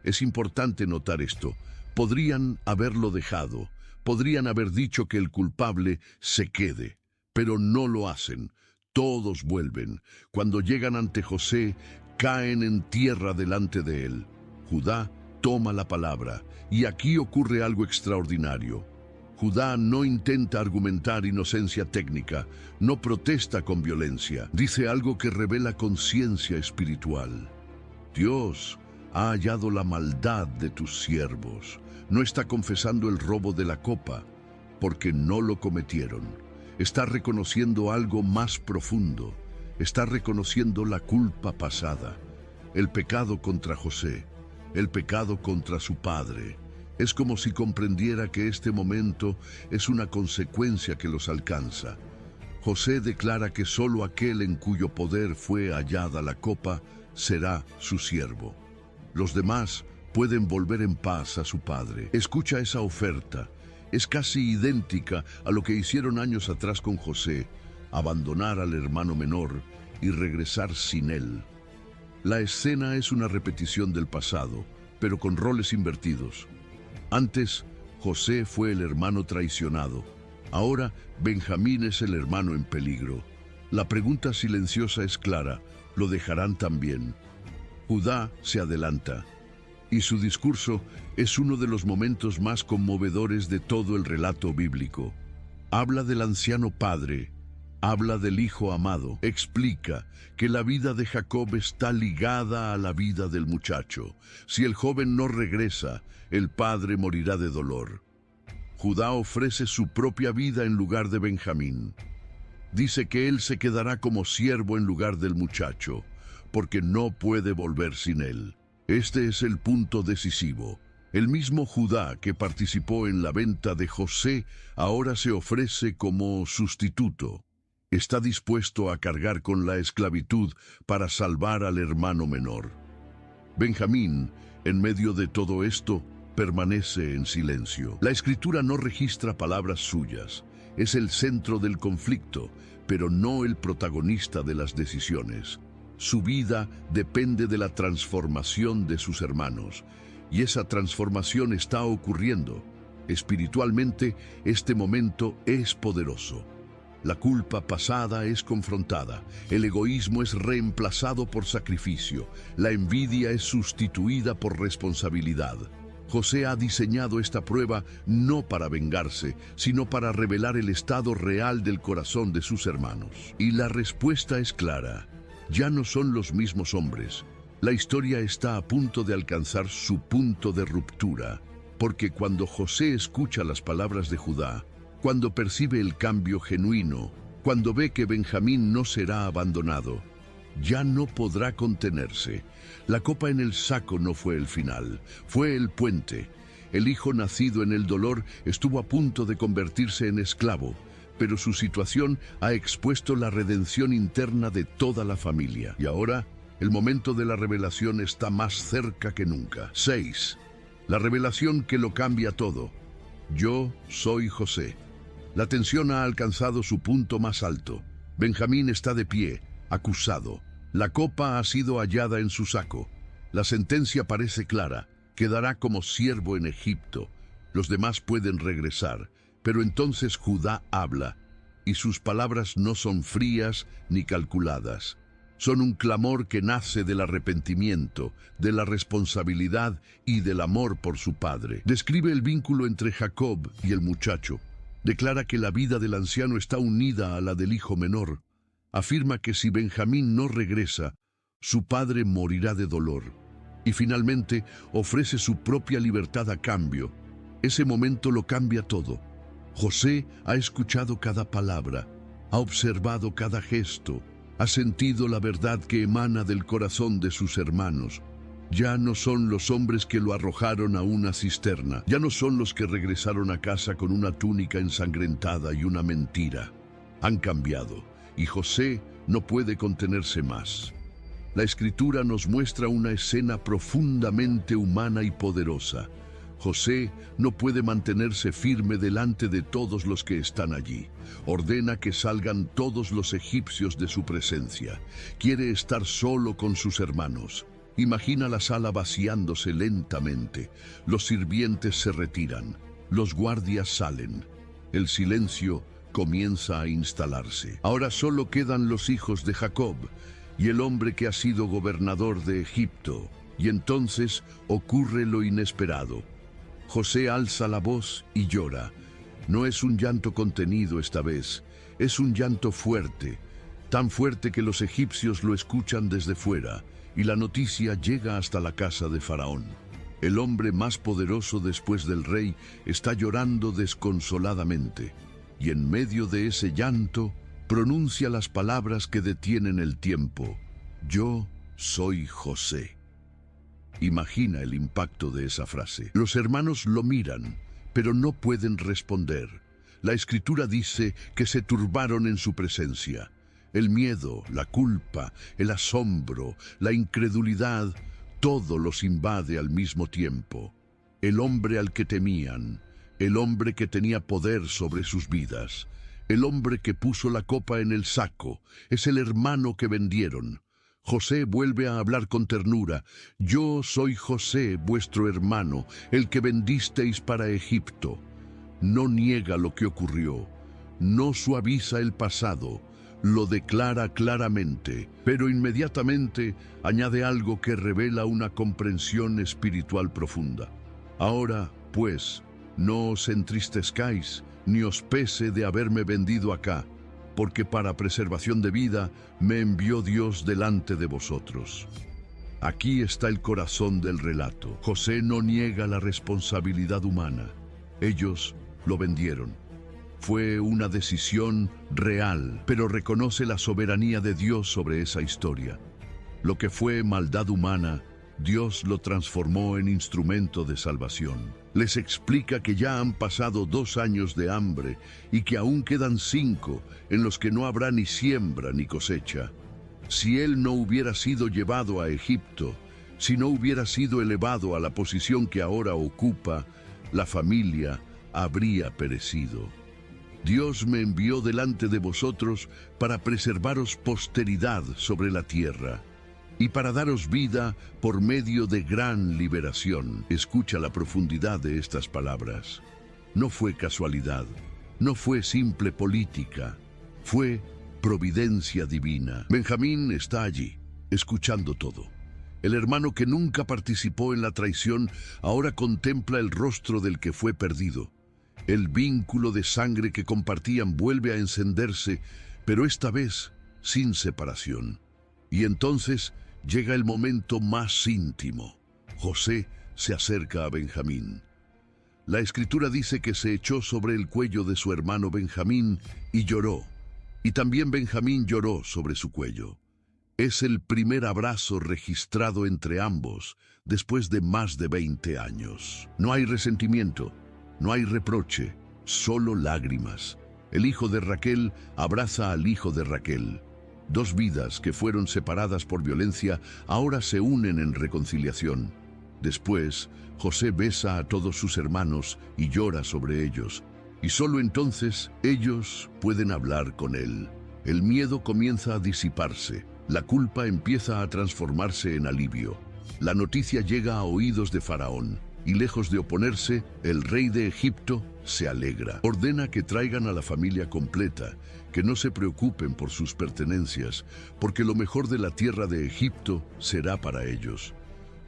Es importante notar esto. Podrían haberlo dejado, podrían haber dicho que el culpable se quede, pero no lo hacen. Todos vuelven. Cuando llegan ante José, caen en tierra delante de él. Judá toma la palabra, y aquí ocurre algo extraordinario. Judá no intenta argumentar inocencia técnica, no protesta con violencia, dice algo que revela conciencia espiritual. Dios ha hallado la maldad de tus siervos. No está confesando el robo de la copa, porque no lo cometieron. Está reconociendo algo más profundo. Está reconociendo la culpa pasada, el pecado contra José, el pecado contra su padre. Es como si comprendiera que este momento es una consecuencia que los alcanza. José declara que solo aquel en cuyo poder fue hallada la copa será su siervo. Los demás pueden volver en paz a su padre. Escucha esa oferta. Es casi idéntica a lo que hicieron años atrás con José, abandonar al hermano menor y regresar sin él. La escena es una repetición del pasado, pero con roles invertidos. Antes, José fue el hermano traicionado. Ahora, Benjamín es el hermano en peligro. La pregunta silenciosa es clara: ¿lo dejarán también? Judá se adelanta, y su discurso es uno de los momentos más conmovedores de todo el relato bíblico. Habla del anciano padre, habla del hijo amado, explica que la vida de Jacob está ligada a la vida del muchacho. Si el joven no regresa, el padre morirá de dolor. Judá ofrece su propia vida en lugar de Benjamín. Dice que él se quedará como siervo en lugar del muchacho, porque no puede volver sin él. Este es el punto decisivo. El mismo Judá que participó en la venta de José ahora se ofrece como sustituto. Está dispuesto a cargar con la esclavitud para salvar al hermano menor. Benjamín, en medio de todo esto, permanece en silencio. La Escritura no registra palabras suyas. Es el centro del conflicto, pero no el protagonista de las decisiones. Su vida depende de la transformación de sus hermanos, y esa transformación está ocurriendo. Espiritualmente, este momento es poderoso. La culpa pasada es confrontada, el egoísmo es reemplazado por sacrificio, la envidia es sustituida por responsabilidad. José ha diseñado esta prueba no para vengarse, sino para revelar el estado real del corazón de sus hermanos. Y la respuesta es clara. Ya no son los mismos hombres. La historia está a punto de alcanzar su punto de ruptura, porque cuando José escucha las palabras de Judá, cuando percibe el cambio genuino, cuando ve que Benjamín no será abandonado, ya no podrá contenerse. La copa en el saco no fue el final, fue el puente. El hijo nacido en el dolor estuvo a punto de convertirse en esclavo, pero su situación ha expuesto la redención interna de toda la familia. Y ahora, el momento de la revelación está más cerca que nunca. 6. La revelación que lo cambia todo. Yo soy José. La tensión ha alcanzado su punto más alto. Benjamín está de pie, acusado. La copa ha sido hallada en su saco. La sentencia parece clara. Quedará como siervo en Egipto. Los demás pueden regresar. Pero entonces Judá habla, y sus palabras no son frías ni calculadas. Son un clamor que nace del arrepentimiento, de la responsabilidad y del amor por su padre. Describe el vínculo entre Jacob y el muchacho. Declara que la vida del anciano está unida a la del hijo menor. Afirma que si Benjamín no regresa, su padre morirá de dolor. Y finalmente ofrece su propia libertad a cambio. Ese momento lo cambia todo. José ha escuchado cada palabra, ha observado cada gesto, ha sentido la verdad que emana del corazón de sus hermanos. Ya no son los hombres que lo arrojaron a una cisterna, ya no son los que regresaron a casa con una túnica ensangrentada y una mentira. Han cambiado, y José no puede contenerse más. La Escritura nos muestra una escena profundamente humana y poderosa. José no puede mantenerse firme delante de todos los que están allí. Ordena que salgan todos los egipcios de su presencia. Quiere estar solo con sus hermanos. Imagina la sala vaciándose lentamente. Los sirvientes se retiran. Los guardias salen. El silencio comienza a instalarse. Ahora solo quedan los hijos de Jacob y el hombre que ha sido gobernador de Egipto. Y entonces ocurre lo inesperado. José alza la voz y llora. No es un llanto contenido esta vez, es un llanto fuerte, tan fuerte que los egipcios lo escuchan desde fuera, y la noticia llega hasta la casa de Faraón. El hombre más poderoso después del rey está llorando desconsoladamente, y en medio de ese llanto pronuncia las palabras que detienen el tiempo. Yo soy José. Imagina el impacto de esa frase. Los hermanos lo miran, pero no pueden responder. La Escritura dice que se turbaron en su presencia. El miedo, la culpa, el asombro, la incredulidad, todo los invade al mismo tiempo. El hombre al que temían, el hombre que tenía poder sobre sus vidas, el hombre que puso la copa en el saco, es el hermano que vendieron. José vuelve a hablar con ternura. Yo soy José, vuestro hermano, el que vendisteis para Egipto. No niega lo que ocurrió, no suaviza el pasado, lo declara claramente, pero inmediatamente añade algo que revela una comprensión espiritual profunda. Ahora, pues, no os entristezcáis, ni os pese de haberme vendido acá, porque para preservación de vida me envió Dios delante de vosotros. Aquí está el corazón del relato. José no niega la responsabilidad humana. Ellos lo vendieron. Fue una decisión real, pero reconoce la soberanía de Dios sobre esa historia. Lo que fue maldad humana, Dios lo transformó en instrumento de salvación. Les explica que ya han pasado 2 años de hambre y que aún quedan 5 en los que no habrá ni siembra ni cosecha. Si él no hubiera sido llevado a Egipto, si no hubiera sido elevado a la posición que ahora ocupa, la familia habría perecido. Dios me envió delante de vosotros para preservaros posteridad sobre la tierra y para daros vida por medio de gran liberación. Escucha la profundidad de estas palabras. No fue casualidad, no fue simple política, fue providencia divina. Benjamín está allí, escuchando todo. El hermano que nunca participó en la traición ahora contempla el rostro del que fue perdido. El vínculo de sangre que compartían vuelve a encenderse, pero esta vez sin separación. Y entonces llega el momento más íntimo. José se acerca a Benjamín. La Escritura dice que se echó sobre el cuello de su hermano Benjamín y lloró. Y también Benjamín lloró sobre su cuello. Es el primer abrazo registrado entre ambos después de más de 20 años. No hay resentimiento, no hay reproche, solo lágrimas. El hijo de Raquel abraza al hijo de Raquel. 2 vidas que fueron separadas por violencia ahora se unen en reconciliación. Después, José besa a todos sus hermanos y llora sobre ellos. Y solo entonces ellos pueden hablar con él. El miedo comienza a disiparse. La culpa empieza a transformarse en alivio. La noticia llega a oídos de Faraón. Y lejos de oponerse, el rey de Egipto se alegra. Ordena que traigan a la familia completa, que no se preocupen por sus pertenencias, porque lo mejor de la tierra de Egipto será para ellos.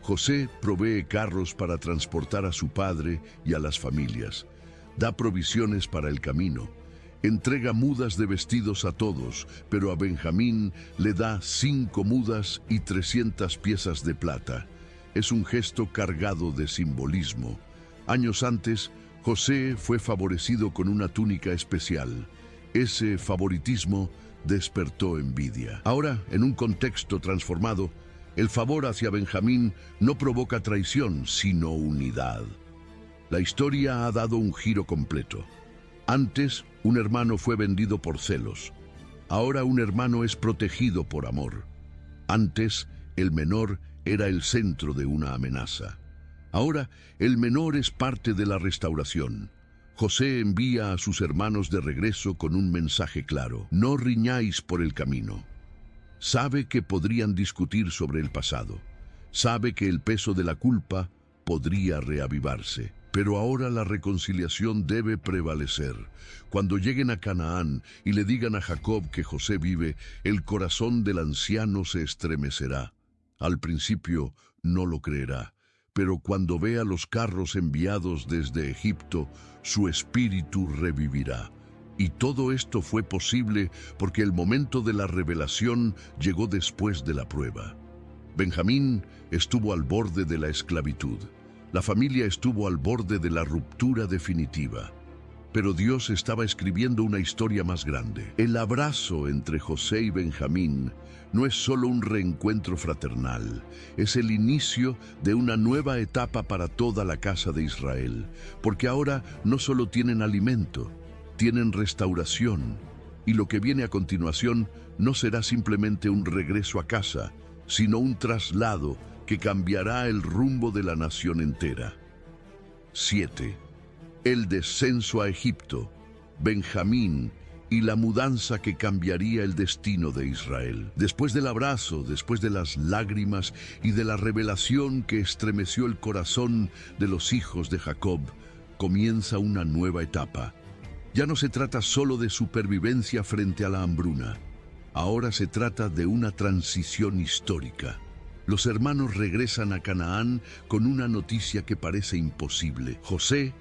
José provee carros para transportar a su padre y a las familias. Da provisiones para el camino. Entrega mudas de vestidos a todos, pero a Benjamín le da 5 mudas y 300 piezas de plata. Es un gesto cargado de simbolismo. Años antes, José fue favorecido con una túnica especial. Ese favoritismo despertó envidia. Ahora, en un contexto transformado, el favor hacia Benjamín no provoca traición, sino unidad. La historia ha dado un giro completo. Antes, un hermano fue vendido por celos. Ahora un hermano es protegido por amor. Antes, el menor era el centro de una amenaza. Ahora, el menor es parte de la restauración. José envía a sus hermanos de regreso con un mensaje claro: no riñáis por el camino. Sabe que podrían discutir sobre el pasado. Sabe que el peso de la culpa podría reavivarse. Pero ahora la reconciliación debe prevalecer. Cuando lleguen a Canaán y le digan a Jacob que José vive, el corazón del anciano se estremecerá. Al principio no lo creerá, pero cuando vea los carros enviados desde Egipto, su espíritu revivirá. Y todo esto fue posible porque el momento de la revelación llegó después de la prueba. Benjamín estuvo al borde de la esclavitud. La familia estuvo al borde de la ruptura definitiva. Pero Dios estaba escribiendo una historia más grande. El abrazo entre José y Benjamín no es solo un reencuentro fraternal, es el inicio de una nueva etapa para toda la casa de Israel, porque ahora no solo tienen alimento, tienen restauración, y lo que viene a continuación no será simplemente un regreso a casa, sino un traslado que cambiará el rumbo de la nación entera. 7. El descenso a Egipto, Benjamín y la mudanza que cambiaría el destino de Israel. Después del abrazo, después de las lágrimas y de la revelación que estremeció el corazón de los hijos de Jacob, comienza una nueva etapa. Ya no se trata solo de supervivencia frente a la hambruna. Ahora se trata de una transición histórica. Los hermanos regresan a Canaán con una noticia que parece imposible. José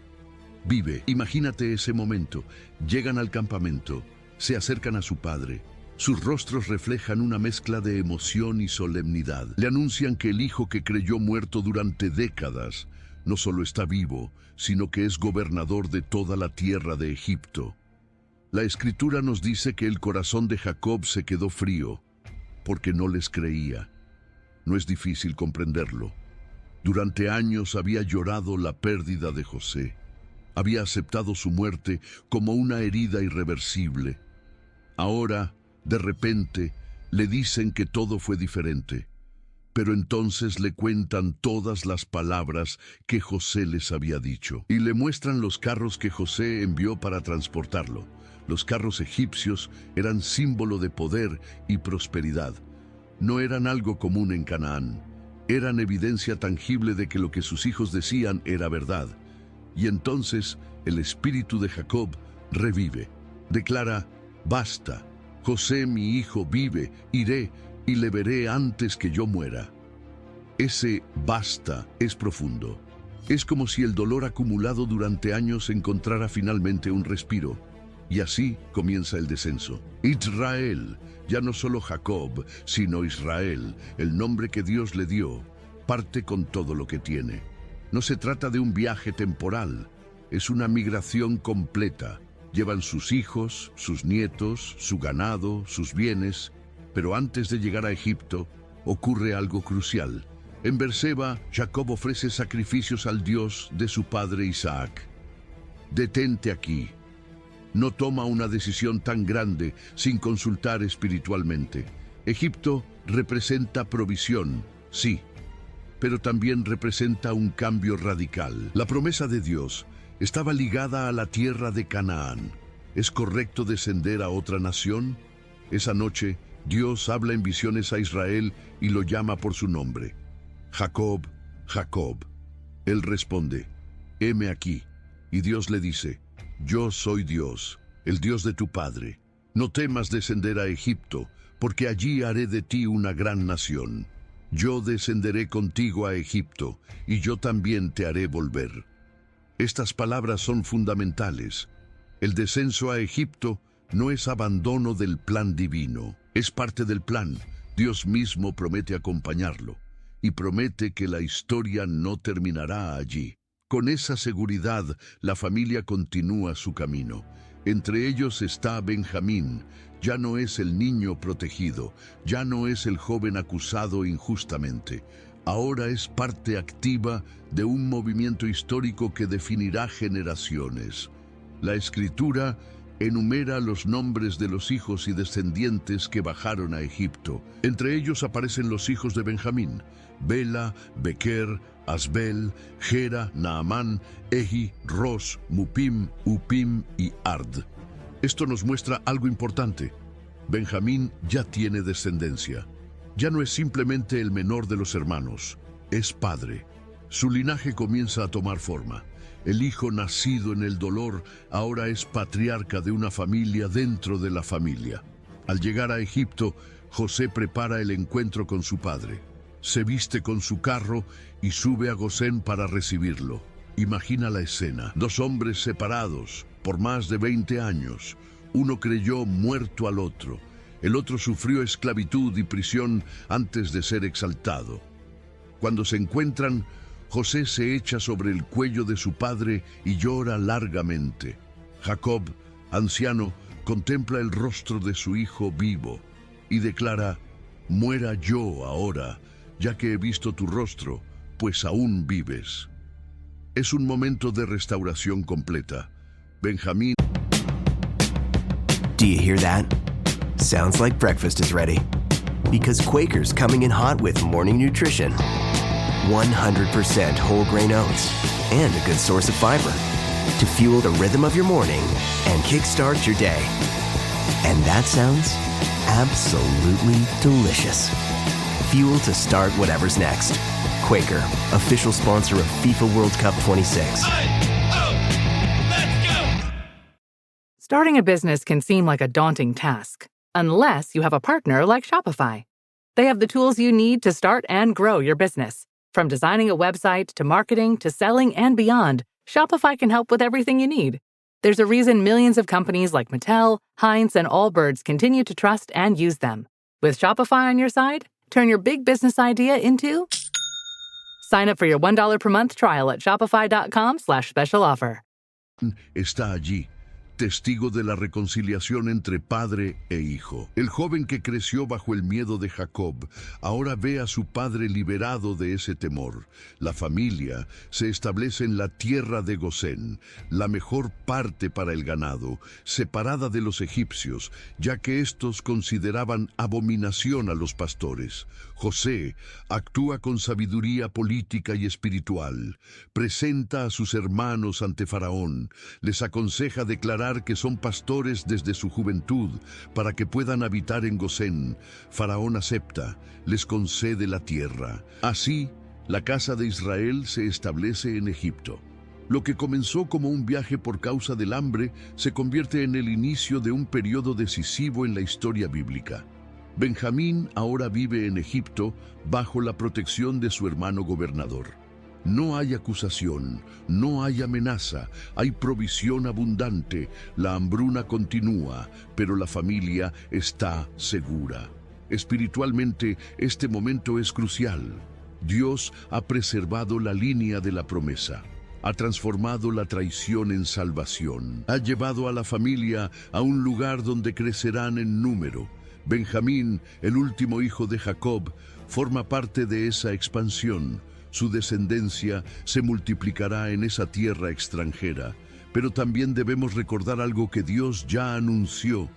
vive. Imagínate ese momento. Llegan al campamento, se acercan a su padre. Sus rostros reflejan una mezcla de emoción y solemnidad. Le anuncian que el hijo que creyó muerto durante décadas no solo está vivo, sino que es gobernador de toda la tierra de Egipto. La Escritura nos dice que el corazón de Jacob se quedó frío, porque no les creía. No es difícil comprenderlo. Durante años había llorado la pérdida de José. Había aceptado su muerte como una herida irreversible. Ahora, de repente, le dicen que todo fue diferente. Pero entonces le cuentan todas las palabras que José les había dicho. Y le muestran los carros que José envió para transportarlo. Los carros egipcios eran símbolo de poder y prosperidad. No eran algo común en Canaán. Eran evidencia tangible de que lo que sus hijos decían era verdad. Y entonces el espíritu de Jacob revive. Declara: basta, José mi hijo vive, iré y le veré antes que yo muera. Ese basta es profundo. Es como si el dolor acumulado durante años encontrara finalmente un respiro. Y así comienza el descenso. Israel, ya no solo Jacob, sino Israel, el nombre que Dios le dio, parte con todo lo que tiene. No se trata de un viaje temporal, es una migración completa. Llevan sus hijos, sus nietos, su ganado, sus bienes, pero antes de llegar a Egipto, ocurre algo crucial. En Berseba, Jacob ofrece sacrificios al Dios de su padre Isaac. Detente aquí. No toma una decisión tan grande sin consultar espiritualmente. Egipto representa provisión, sí, pero también representa un cambio radical. La promesa de Dios estaba ligada a la tierra de Canaán. ¿Es correcto descender a otra nación? Esa noche, Dios habla en visiones a Israel y lo llama por su nombre. Jacob, Jacob. Él responde: heme aquí. Y Dios le dice: yo soy Dios, el Dios de tu padre. No temas descender a Egipto, porque allí haré de ti una gran nación. Yo descenderé contigo a Egipto, y yo también te haré volver. Estas palabras son fundamentales. El descenso a Egipto no es abandono del plan divino, es parte del plan. Dios mismo promete acompañarlo, y promete que la historia no terminará allí. Con esa seguridad, la familia continúa su camino. Entre ellos está Benjamín. Ya no es el niño protegido, ya no es el joven acusado injustamente. Ahora es parte activa de un movimiento histórico que definirá generaciones. La Escritura enumera los nombres de los hijos y descendientes que bajaron a Egipto. Entre ellos aparecen los hijos de Benjamín: Bela, Bequer, Asbel, Gera, Naamán, Ehi, Ros, Mupim, Upim y Ard. Esto nos muestra algo importante. Benjamín ya tiene descendencia. Ya no es simplemente el menor de los hermanos, es padre. Su linaje comienza a tomar forma. El hijo nacido en el dolor ahora es patriarca de una familia dentro de la familia. Al llegar a Egipto, José prepara el encuentro con su padre. Se viste con su carro y sube a Gosén para recibirlo. Imagina la escena. Dos hombres separados por más de 20 años. Uno creyó muerto al otro. El otro sufrió esclavitud y prisión antes de ser exaltado. Cuando se encuentran, José se echa sobre el cuello de su padre y llora largamente. Jacob, anciano, contempla el rostro de su hijo vivo y declara: «Muera yo ahora, ya que he visto tu rostro, pues aún vives». Es un momento de restauración completa. Benjamín. Do you hear that? Sounds like breakfast is ready. Because Quaker's coming in hot with morning nutrition. 100% whole grain oats and a good source of fiber to fuel the rhythm of your morning and kickstart your day. And that sounds absolutely delicious. Fuel to start whatever's next. Quaker, official sponsor of FIFA World Cup 26. Starting a business can seem like a daunting task, unless you have a partner like Shopify. They have the tools you need to start and grow your business. From designing a website to marketing to selling and beyond, Shopify can help with everything you need. There's a reason millions of companies like Mattel, Heinz, and Allbirds continue to trust and use them. With Shopify on your side, turn your big business idea into... Sign up for your $1 per month trial at shopify.com/special offer. Está allí, testigo de la reconciliación entre padre e hijo. El joven que creció bajo el miedo de Jacob ahora ve a su padre liberado de ese temor. La familia se establece en la tierra de Gosén, la mejor parte para el ganado, separada de los egipcios, ya que estos consideraban abominación a los pastores. José actúa con sabiduría política y espiritual. Presenta a sus hermanos ante Faraón. Les aconseja declarar que son pastores desde su juventud para que puedan habitar en Gosén. Faraón acepta, les concede la tierra. Así, la casa de Israel se establece en Egipto. Lo que comenzó como un viaje por causa del hambre se convierte en el inicio de un periodo decisivo en la historia bíblica. Benjamín ahora vive en Egipto bajo la protección de su hermano gobernador. No hay acusación, no hay amenaza, hay provisión abundante, la hambruna continúa, pero la familia está segura. Espiritualmente, este momento es crucial. Dios ha preservado la línea de la promesa. Ha transformado la traición en salvación. Ha llevado a la familia a un lugar donde crecerán en número. Benjamín, el último hijo de Jacob, forma parte de esa expansión. Su descendencia se multiplicará en esa tierra extranjera. Pero también debemos recordar algo que Dios ya anunció.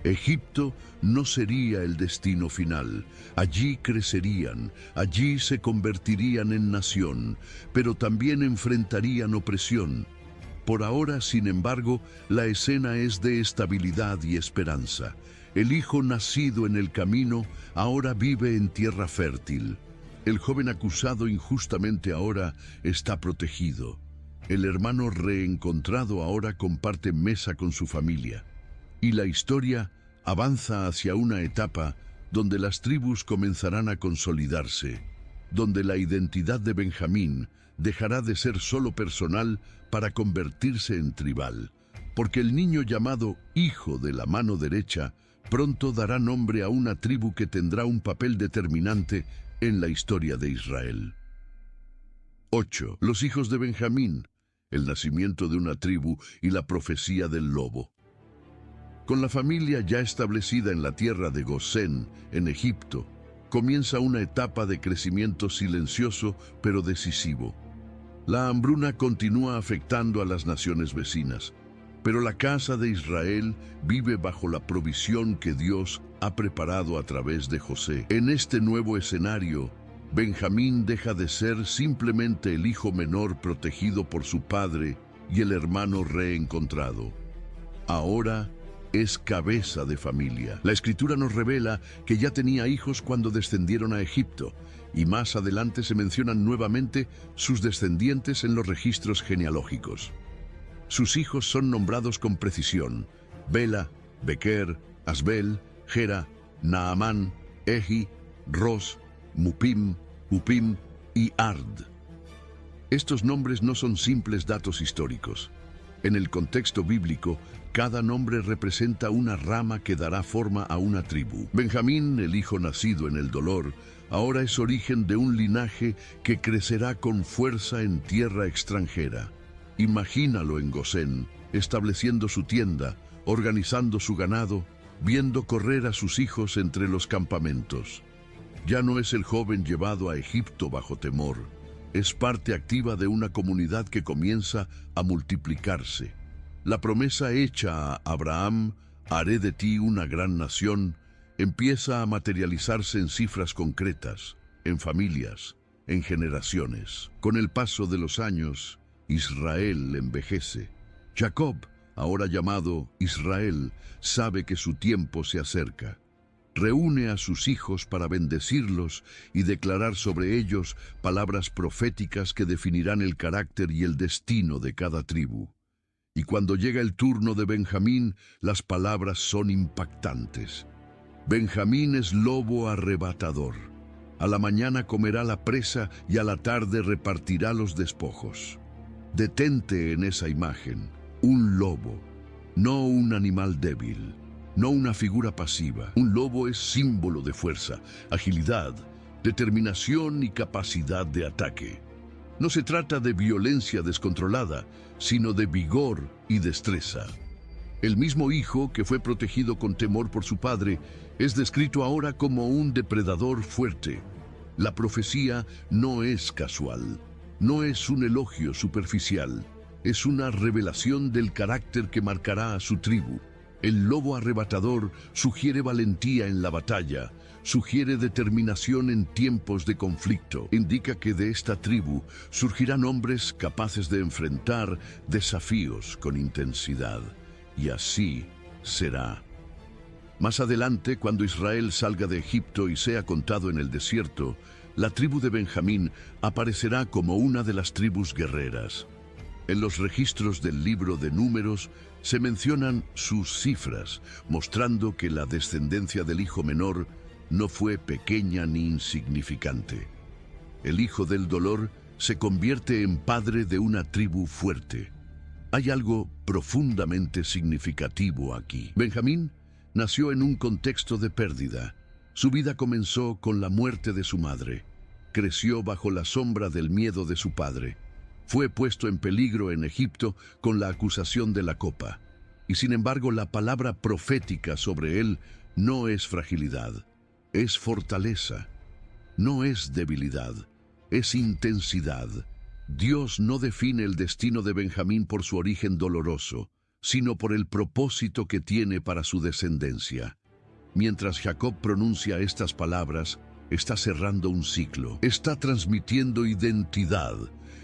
Egipto no sería el destino final. Allí crecerían, allí se convertirían en nación, pero también enfrentarían opresión. Por ahora, sin embargo, la escena es de estabilidad y esperanza. El hijo nacido en el camino ahora vive en tierra fértil. El joven acusado injustamente ahora está protegido. El hermano reencontrado ahora comparte mesa con su familia. Y la historia avanza hacia una etapa donde las tribus comenzarán a consolidarse, donde la identidad de Benjamín dejará de ser solo personal para convertirse en tribal, porque el niño llamado hijo de la mano derecha pronto dará nombre a una tribu que tendrá un papel determinante en la historia de Israel. 8. Los hijos de Benjamín, el nacimiento de una tribu y la profecía del lobo. Con la familia ya establecida en la tierra de Gosén, en Egipto, comienza una etapa de crecimiento silencioso pero decisivo. La hambruna continúa afectando a las naciones vecinas, Pero la casa de Israel vive bajo la provisión que Dios ha preparado a través de José. En este nuevo escenario, Benjamín deja de ser simplemente el hijo menor protegido por su padre y el hermano reencontrado. Ahora es cabeza de familia. La Escritura nos revela que ya tenía hijos cuando descendieron a Egipto, y más adelante se mencionan nuevamente sus descendientes en los registros genealógicos. Sus hijos son nombrados con precisión: Bela, Bequer, Asbel, Gera, Naamán, Ehi, Ros, Mupim, Hupim y Ard. Estos nombres no son simples datos históricos. En el contexto bíblico, cada nombre representa una rama que dará forma a una tribu. Benjamín, el hijo nacido en el dolor, ahora es origen de un linaje que crecerá con fuerza en tierra extranjera. Imagínalo en Gosén, estableciendo su tienda, organizando su ganado, viendo correr a sus hijos entre los campamentos. Ya no es el joven llevado a Egipto bajo temor. Es parte activa de una comunidad que comienza a multiplicarse. La promesa hecha a Abraham, haré de ti una gran nación, empieza a materializarse en cifras concretas, en familias, en generaciones. Con el paso de los años, Israel envejece. Jacob, ahora llamado Israel, sabe que su tiempo se acerca. Reúne a sus hijos para bendecirlos y declarar sobre ellos palabras proféticas que definirán el carácter y el destino de cada tribu. Y cuando llega el turno de Benjamín, las palabras son impactantes. Benjamín es lobo arrebatador. A la mañana comerá la presa y a la tarde repartirá los despojos. Detente en esa imagen, un lobo, no un animal débil. No una figura pasiva. Un lobo es símbolo de fuerza, agilidad, determinación y capacidad de ataque. No se trata de violencia descontrolada, sino de vigor y destreza. El mismo hijo, que fue protegido con temor por su padre, es descrito ahora como un depredador fuerte. La profecía no es casual, no es un elogio superficial, es una revelación del carácter que marcará a su tribu. El lobo arrebatador sugiere valentía en la batalla, sugiere determinación en tiempos de conflicto. Indica que de esta tribu surgirán hombres capaces de enfrentar desafíos con intensidad. Y así será. Más adelante, cuando Israel salga de Egipto y sea contado en el desierto, la tribu de Benjamín aparecerá como una de las tribus guerreras. En los registros del libro de Números se mencionan sus cifras, mostrando que la descendencia del hijo menor no fue pequeña ni insignificante. El hijo del dolor se convierte en padre de una tribu fuerte. Hay algo profundamente significativo aquí. Benjamín nació en un contexto de pérdida. Su vida comenzó con la muerte de su madre. Creció bajo la sombra del miedo de su padre. Fue puesto en peligro en Egipto con la acusación de la copa. Y sin embargo, la palabra profética sobre él no es fragilidad, es fortaleza. No es debilidad, es intensidad. Dios no define el destino de Benjamín por su origen doloroso, sino por el propósito que tiene para su descendencia. Mientras Jacob pronuncia estas palabras, está cerrando un ciclo, está transmitiendo identidad,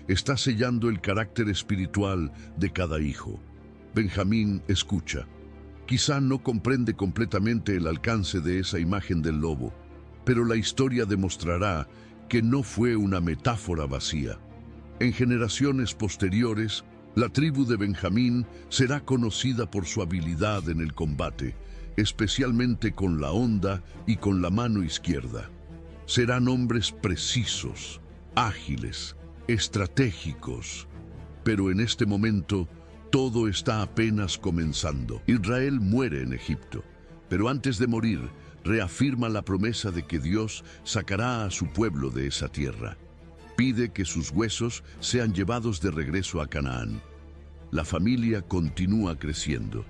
está sellando el carácter espiritual de cada hijo. Benjamín escucha. Quizá no comprende completamente el alcance de esa imagen del lobo, pero la historia demostrará que no fue una metáfora vacía. En generaciones posteriores, la tribu de Benjamín será conocida por su habilidad en el combate, especialmente con la honda y con la mano izquierda. Serán hombres precisos, ágiles, estratégicos. Pero en este momento, todo está apenas comenzando. Israel muere en Egipto, pero antes de morir, reafirma la promesa de que Dios sacará a su pueblo de esa tierra. Pide que sus huesos sean llevados de regreso a Canaán. La familia continúa creciendo.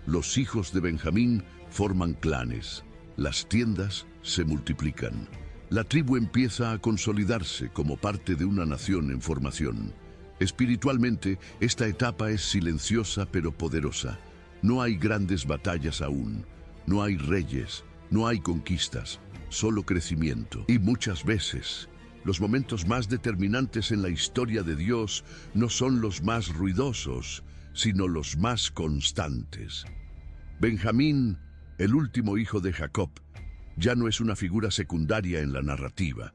Los hijos de Benjamín forman clanes. Las tiendas se multiplican. La tribu empieza a consolidarse como parte de una nación en formación. Espiritualmente, esta etapa es silenciosa pero poderosa. No hay grandes batallas aún, no hay reyes, no hay conquistas, solo crecimiento. Y muchas veces, los momentos más determinantes en la historia de Dios no son los más ruidosos, sino los más constantes. Benjamín, el último hijo de Jacob, ya no es una figura secundaria en la narrativa.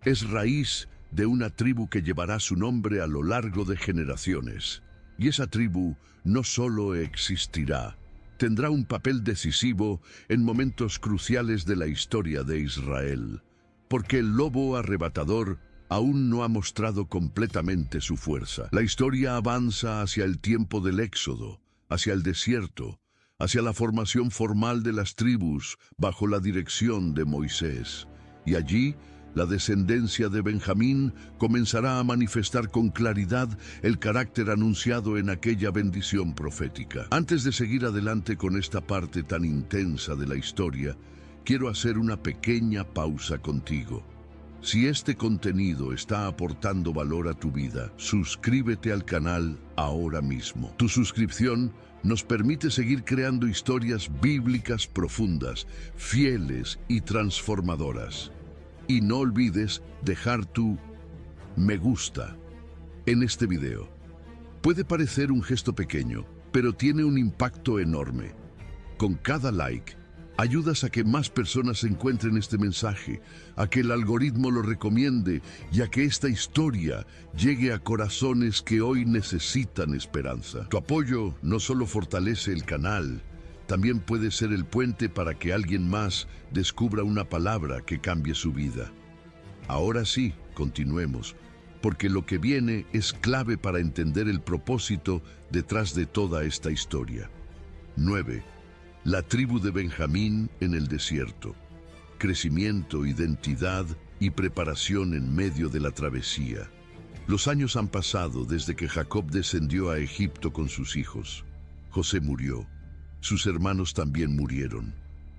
Es raíz de una tribu que llevará su nombre a lo largo de generaciones. Y esa tribu no solo existirá, tendrá un papel decisivo en momentos cruciales de la historia de Israel, porque el lobo arrebatador aún no ha mostrado completamente su fuerza. La historia avanza hacia el tiempo del Éxodo, hacia el desierto, hacia la formación formal de las tribus bajo la dirección de Moisés. Y allí, la descendencia de Benjamín comenzará a manifestar con claridad el carácter anunciado en aquella bendición profética. Antes de seguir adelante con esta parte tan intensa de la historia, quiero hacer una pequeña pausa contigo. Si este contenido está aportando valor a tu vida, suscríbete al canal ahora mismo. Tu suscripción nos permite seguir creando historias bíblicas profundas, fieles y transformadoras. Y no olvides dejar tu me gusta en este video. Puede parecer un gesto pequeño, pero tiene un impacto enorme. Con cada like, ayudas a que más personas encuentren este mensaje, a que el algoritmo lo recomiende y a que esta historia llegue a corazones que hoy necesitan esperanza. Tu apoyo no solo fortalece el canal, también puede ser el puente para que alguien más descubra una palabra que cambie su vida. Ahora sí, continuemos, porque lo que viene es clave para entender el propósito detrás de toda esta historia. 9. La tribu de Benjamín en el desierto. Crecimiento, identidad y preparación en medio de la travesía. Los años han pasado desde que Jacob descendió a Egipto con sus hijos. José murió. Sus hermanos también murieron.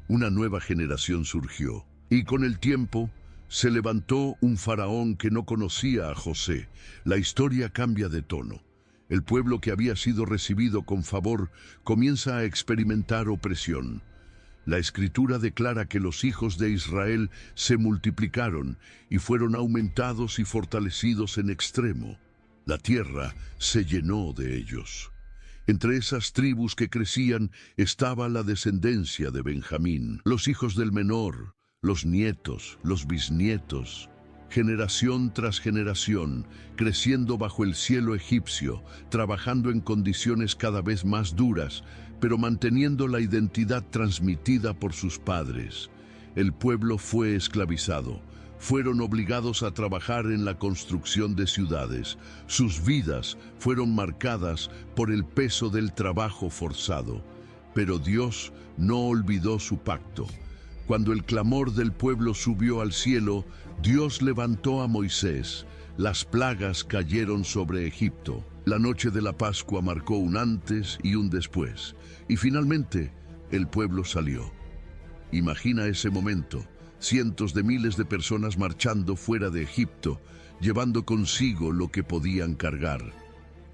Una nueva generación surgió. Y con el tiempo, se levantó un faraón que no conocía a José. La historia cambia de tono. El pueblo que había sido recibido con favor comienza a experimentar opresión. La Escritura declara que los hijos de Israel se multiplicaron y fueron aumentados y fortalecidos en extremo. La tierra se llenó de ellos. Entre esas tribus que crecían estaba la descendencia de Benjamín, los hijos del menor, los nietos, los bisnietos, generación tras generación, creciendo bajo el cielo egipcio, trabajando en condiciones cada vez más duras, pero manteniendo la identidad transmitida por sus padres. El pueblo fue esclavizado. Fueron obligados a trabajar en la construcción de ciudades. Sus vidas fueron marcadas por el peso del trabajo forzado. Pero Dios no olvidó su pacto. Cuando el clamor del pueblo subió al cielo, Dios levantó a Moisés. Las plagas cayeron sobre Egipto. La noche de la Pascua marcó un antes y un después. Y finalmente, el pueblo salió. Imagina ese momento. Cientos de miles de personas marchando fuera de Egipto, llevando consigo lo que podían cargar.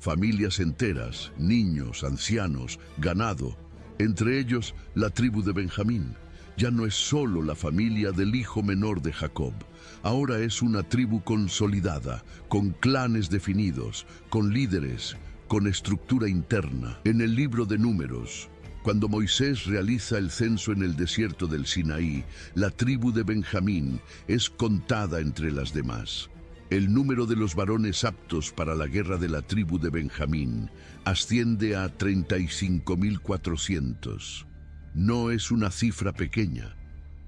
Familias enteras, niños, ancianos, ganado, entre ellos la tribu de Benjamín. Ya no es solo la familia del hijo menor de Jacob. Ahora es una tribu consolidada, con clanes definidos, con líderes, con estructura interna. En el libro de Números, cuando Moisés realiza el censo en el desierto del Sinaí, la tribu de Benjamín es contada entre las demás. El número de los varones aptos para la guerra de la tribu de Benjamín asciende a 35.400. No es una cifra pequeña.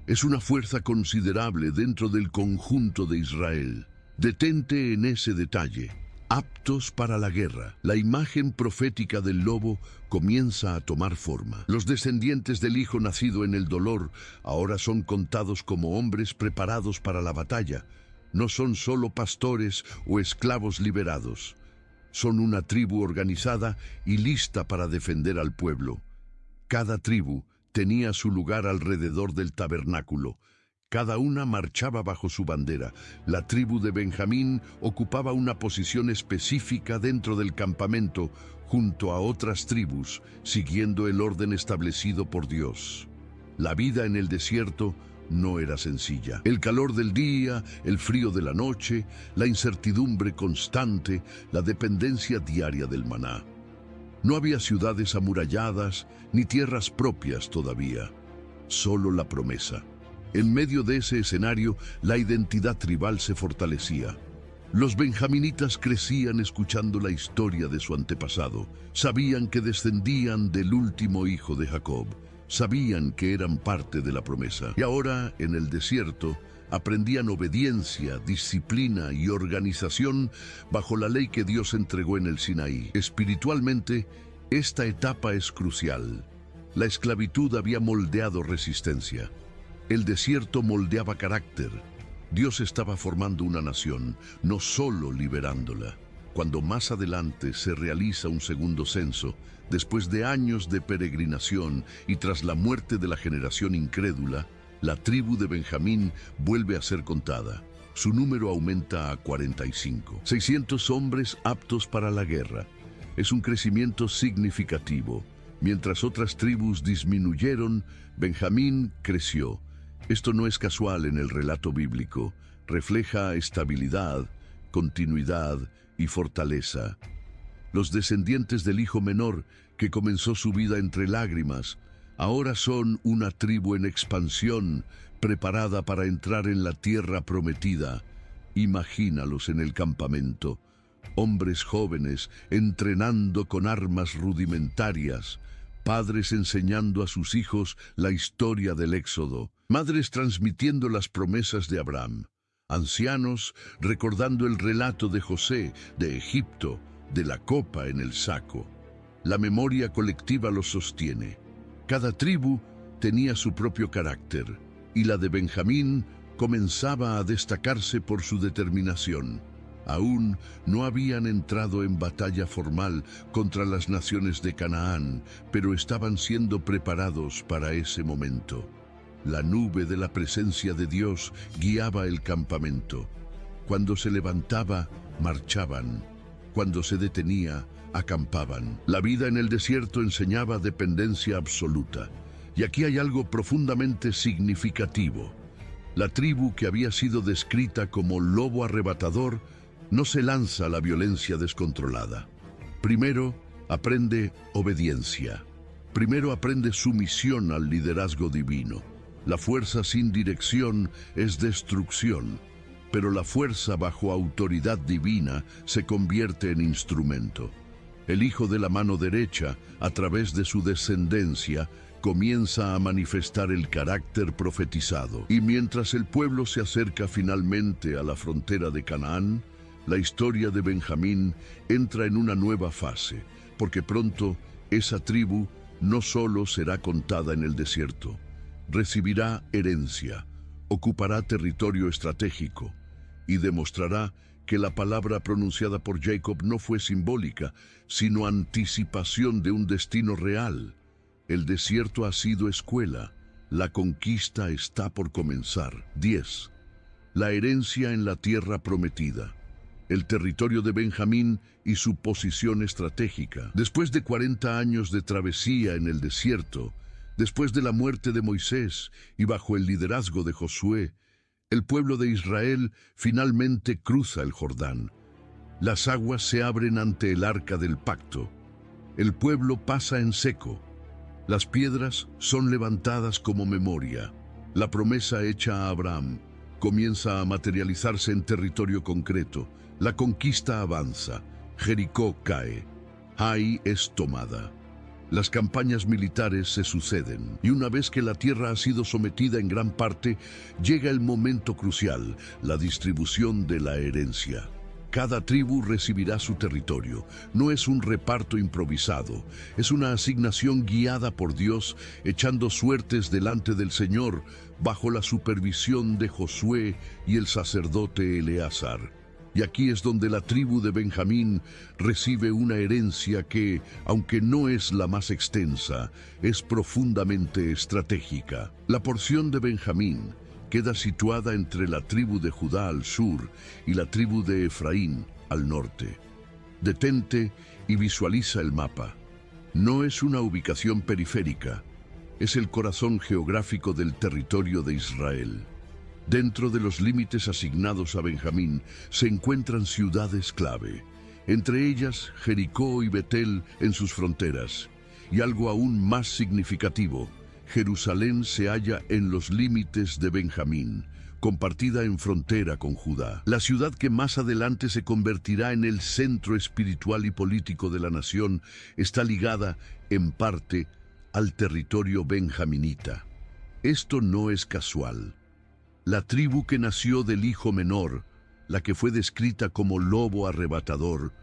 Es una fuerza considerable dentro del conjunto de Israel. Detente en ese detalle. Aptos para la guerra. La imagen profética del lobo comienza a tomar forma. Los descendientes del hijo nacido en el dolor ahora son contados como hombres preparados para la batalla. No son solo pastores o esclavos liberados. Son una tribu organizada y lista para defender al pueblo. Cada tribu tenía su lugar alrededor del tabernáculo. Cada una marchaba bajo su bandera. La tribu de Benjamín ocupaba una posición específica dentro del campamento junto a otras tribus, siguiendo el orden establecido por Dios. La vida en el desierto no era sencilla. El calor del día, el frío de la noche, la incertidumbre constante, la dependencia diaria del maná. No había ciudades amuralladas ni tierras propias todavía, solo la promesa. En medio de ese escenario, la identidad tribal se fortalecía. Los benjaminitas crecían escuchando la historia de su antepasado. Sabían que descendían del último hijo de Jacob. Sabían que eran parte de la promesa. Y ahora, en el desierto, aprendían obediencia, disciplina y organización bajo la ley que Dios entregó en el Sinaí. Espiritualmente, esta etapa es crucial. La esclavitud había moldeado resistencia. El desierto moldeaba carácter. Dios estaba formando una nación, no solo liberándola. Cuando más adelante se realiza un segundo censo, después de años de peregrinación y tras la muerte de la generación incrédula, la tribu de Benjamín vuelve a ser contada. Su número aumenta a 45. 600 hombres aptos para la guerra. Es un crecimiento significativo. Mientras otras tribus disminuyeron, Benjamín creció. Esto no es casual en el relato bíblico. Refleja estabilidad, continuidad y fortaleza. Los descendientes del hijo menor, que comenzó su vida entre lágrimas, ahora son una tribu en expansión, preparada para entrar en la tierra prometida. Imagínalos en el campamento. Hombres jóvenes entrenando con armas rudimentarias, padres enseñando a sus hijos la historia del Éxodo, madres transmitiendo las promesas de Abraham, ancianos recordando el relato de José, de Egipto, de la copa en el saco. La memoria colectiva los sostiene. Cada tribu tenía su propio carácter, y la de Benjamín comenzaba a destacarse por su determinación. Aún no habían entrado en batalla formal contra las naciones de Canaán, pero estaban siendo preparados para ese momento. La nube de la presencia de Dios guiaba el campamento. Cuando se levantaba, marchaban. Cuando se detenía, acampaban. La vida en el desierto enseñaba dependencia absoluta. Y aquí hay algo profundamente significativo. La tribu que había sido descrita como lobo arrebatador no se lanza a la violencia descontrolada. Primero, aprende obediencia. Primero aprende sumisión al liderazgo divino. La fuerza sin dirección es destrucción, pero la fuerza bajo autoridad divina se convierte en instrumento. El hijo de la mano derecha, a través de su descendencia, comienza a manifestar el carácter profetizado. Y mientras el pueblo se acerca finalmente a la frontera de Canaán, la historia de Benjamín entra en una nueva fase, porque pronto esa tribu no solo será contada en el desierto, recibirá herencia, ocupará territorio estratégico y demostrará que la palabra pronunciada por Jacob no fue simbólica, sino anticipación de un destino real. El desierto ha sido escuela, la conquista está por comenzar. 10. La herencia en la tierra prometida. El territorio de Benjamín y su posición estratégica. Después de 40 años de travesía en el desierto, después de la muerte de Moisés y bajo el liderazgo de Josué, el pueblo de Israel finalmente cruza el Jordán. Las aguas se abren ante el arca del pacto. El pueblo pasa en seco. Las piedras son levantadas como memoria. La promesa hecha a Abraham comienza a materializarse en territorio concreto. La conquista avanza. Jericó cae. Ai es tomada. Las campañas militares se suceden, y una vez que la tierra ha sido sometida en gran parte, llega el momento crucial, la distribución de la herencia. Cada tribu recibirá su territorio. No es un reparto improvisado, es una asignación guiada por Dios, echando suertes delante del Señor, bajo la supervisión de Josué y el sacerdote Eleazar. Y aquí es donde la tribu de Benjamín recibe una herencia que, aunque no es la más extensa, es profundamente estratégica. La porción de Benjamín, queda situada entre la tribu de Judá al sur y la tribu de Efraín al norte. Detente y visualiza el mapa. No es una ubicación periférica, es el corazón geográfico del territorio de Israel. Dentro de los límites asignados a Benjamín se encuentran ciudades clave, entre ellas Jericó y Betel en sus fronteras, y algo aún más significativo, Jerusalén se halla en los límites de Benjamín, compartida en frontera con Judá. La ciudad que más adelante se convertirá en el centro espiritual y político de la nación está ligada, en parte, al territorio benjaminita. Esto no es casual. La tribu que nació del hijo menor, la que fue descrita como lobo arrebatador,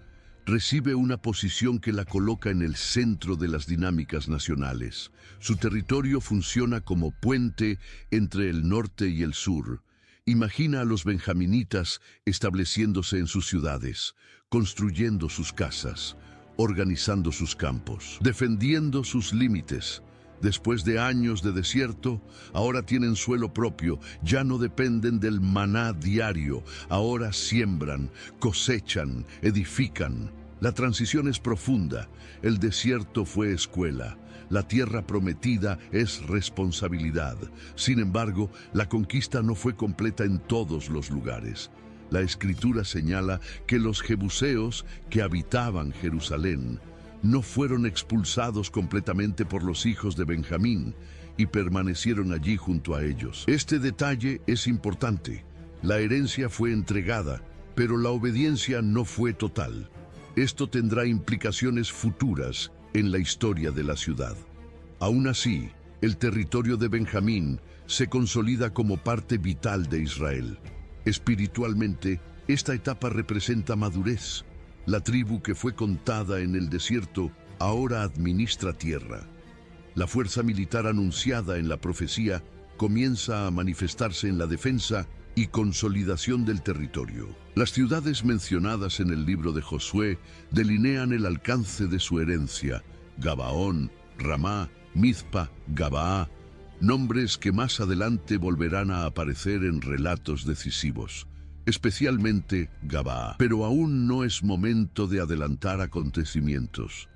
recibe una posición que la coloca en el centro de las dinámicas nacionales. Su territorio funciona como puente entre el norte y el sur. Imagina a los benjaminitas estableciéndose en sus ciudades, construyendo sus casas, organizando sus campos, defendiendo sus límites. Después de años de desierto, ahora tienen suelo propio, ya no dependen del maná diario, ahora siembran, cosechan, edifican. La transición es profunda, el desierto fue escuela, la tierra prometida es responsabilidad. Sin embargo, la conquista no fue completa en todos los lugares. La Escritura señala que los jebuseos que habitaban Jerusalén no fueron expulsados completamente por los hijos de Benjamín y permanecieron allí junto a ellos. Este detalle es importante. La herencia fue entregada, pero la obediencia no fue total. Esto tendrá implicaciones futuras en la historia de la ciudad. Aún así, el territorio de Benjamín se consolida como parte vital de Israel. Espiritualmente, esta etapa representa madurez. La tribu que fue contada en el desierto ahora administra tierra. La fuerza militar anunciada en la profecía comienza a manifestarse en la defensa y consolidación del territorio. Las ciudades mencionadas en el libro de Josué delinean el alcance de su herencia: Gabaón, Ramá, Mizpa, Gabaá, nombres que más adelante volverán a aparecer en relatos decisivos, especialmente Gabaá. Pero aún no es momento de adelantar acontecimientos.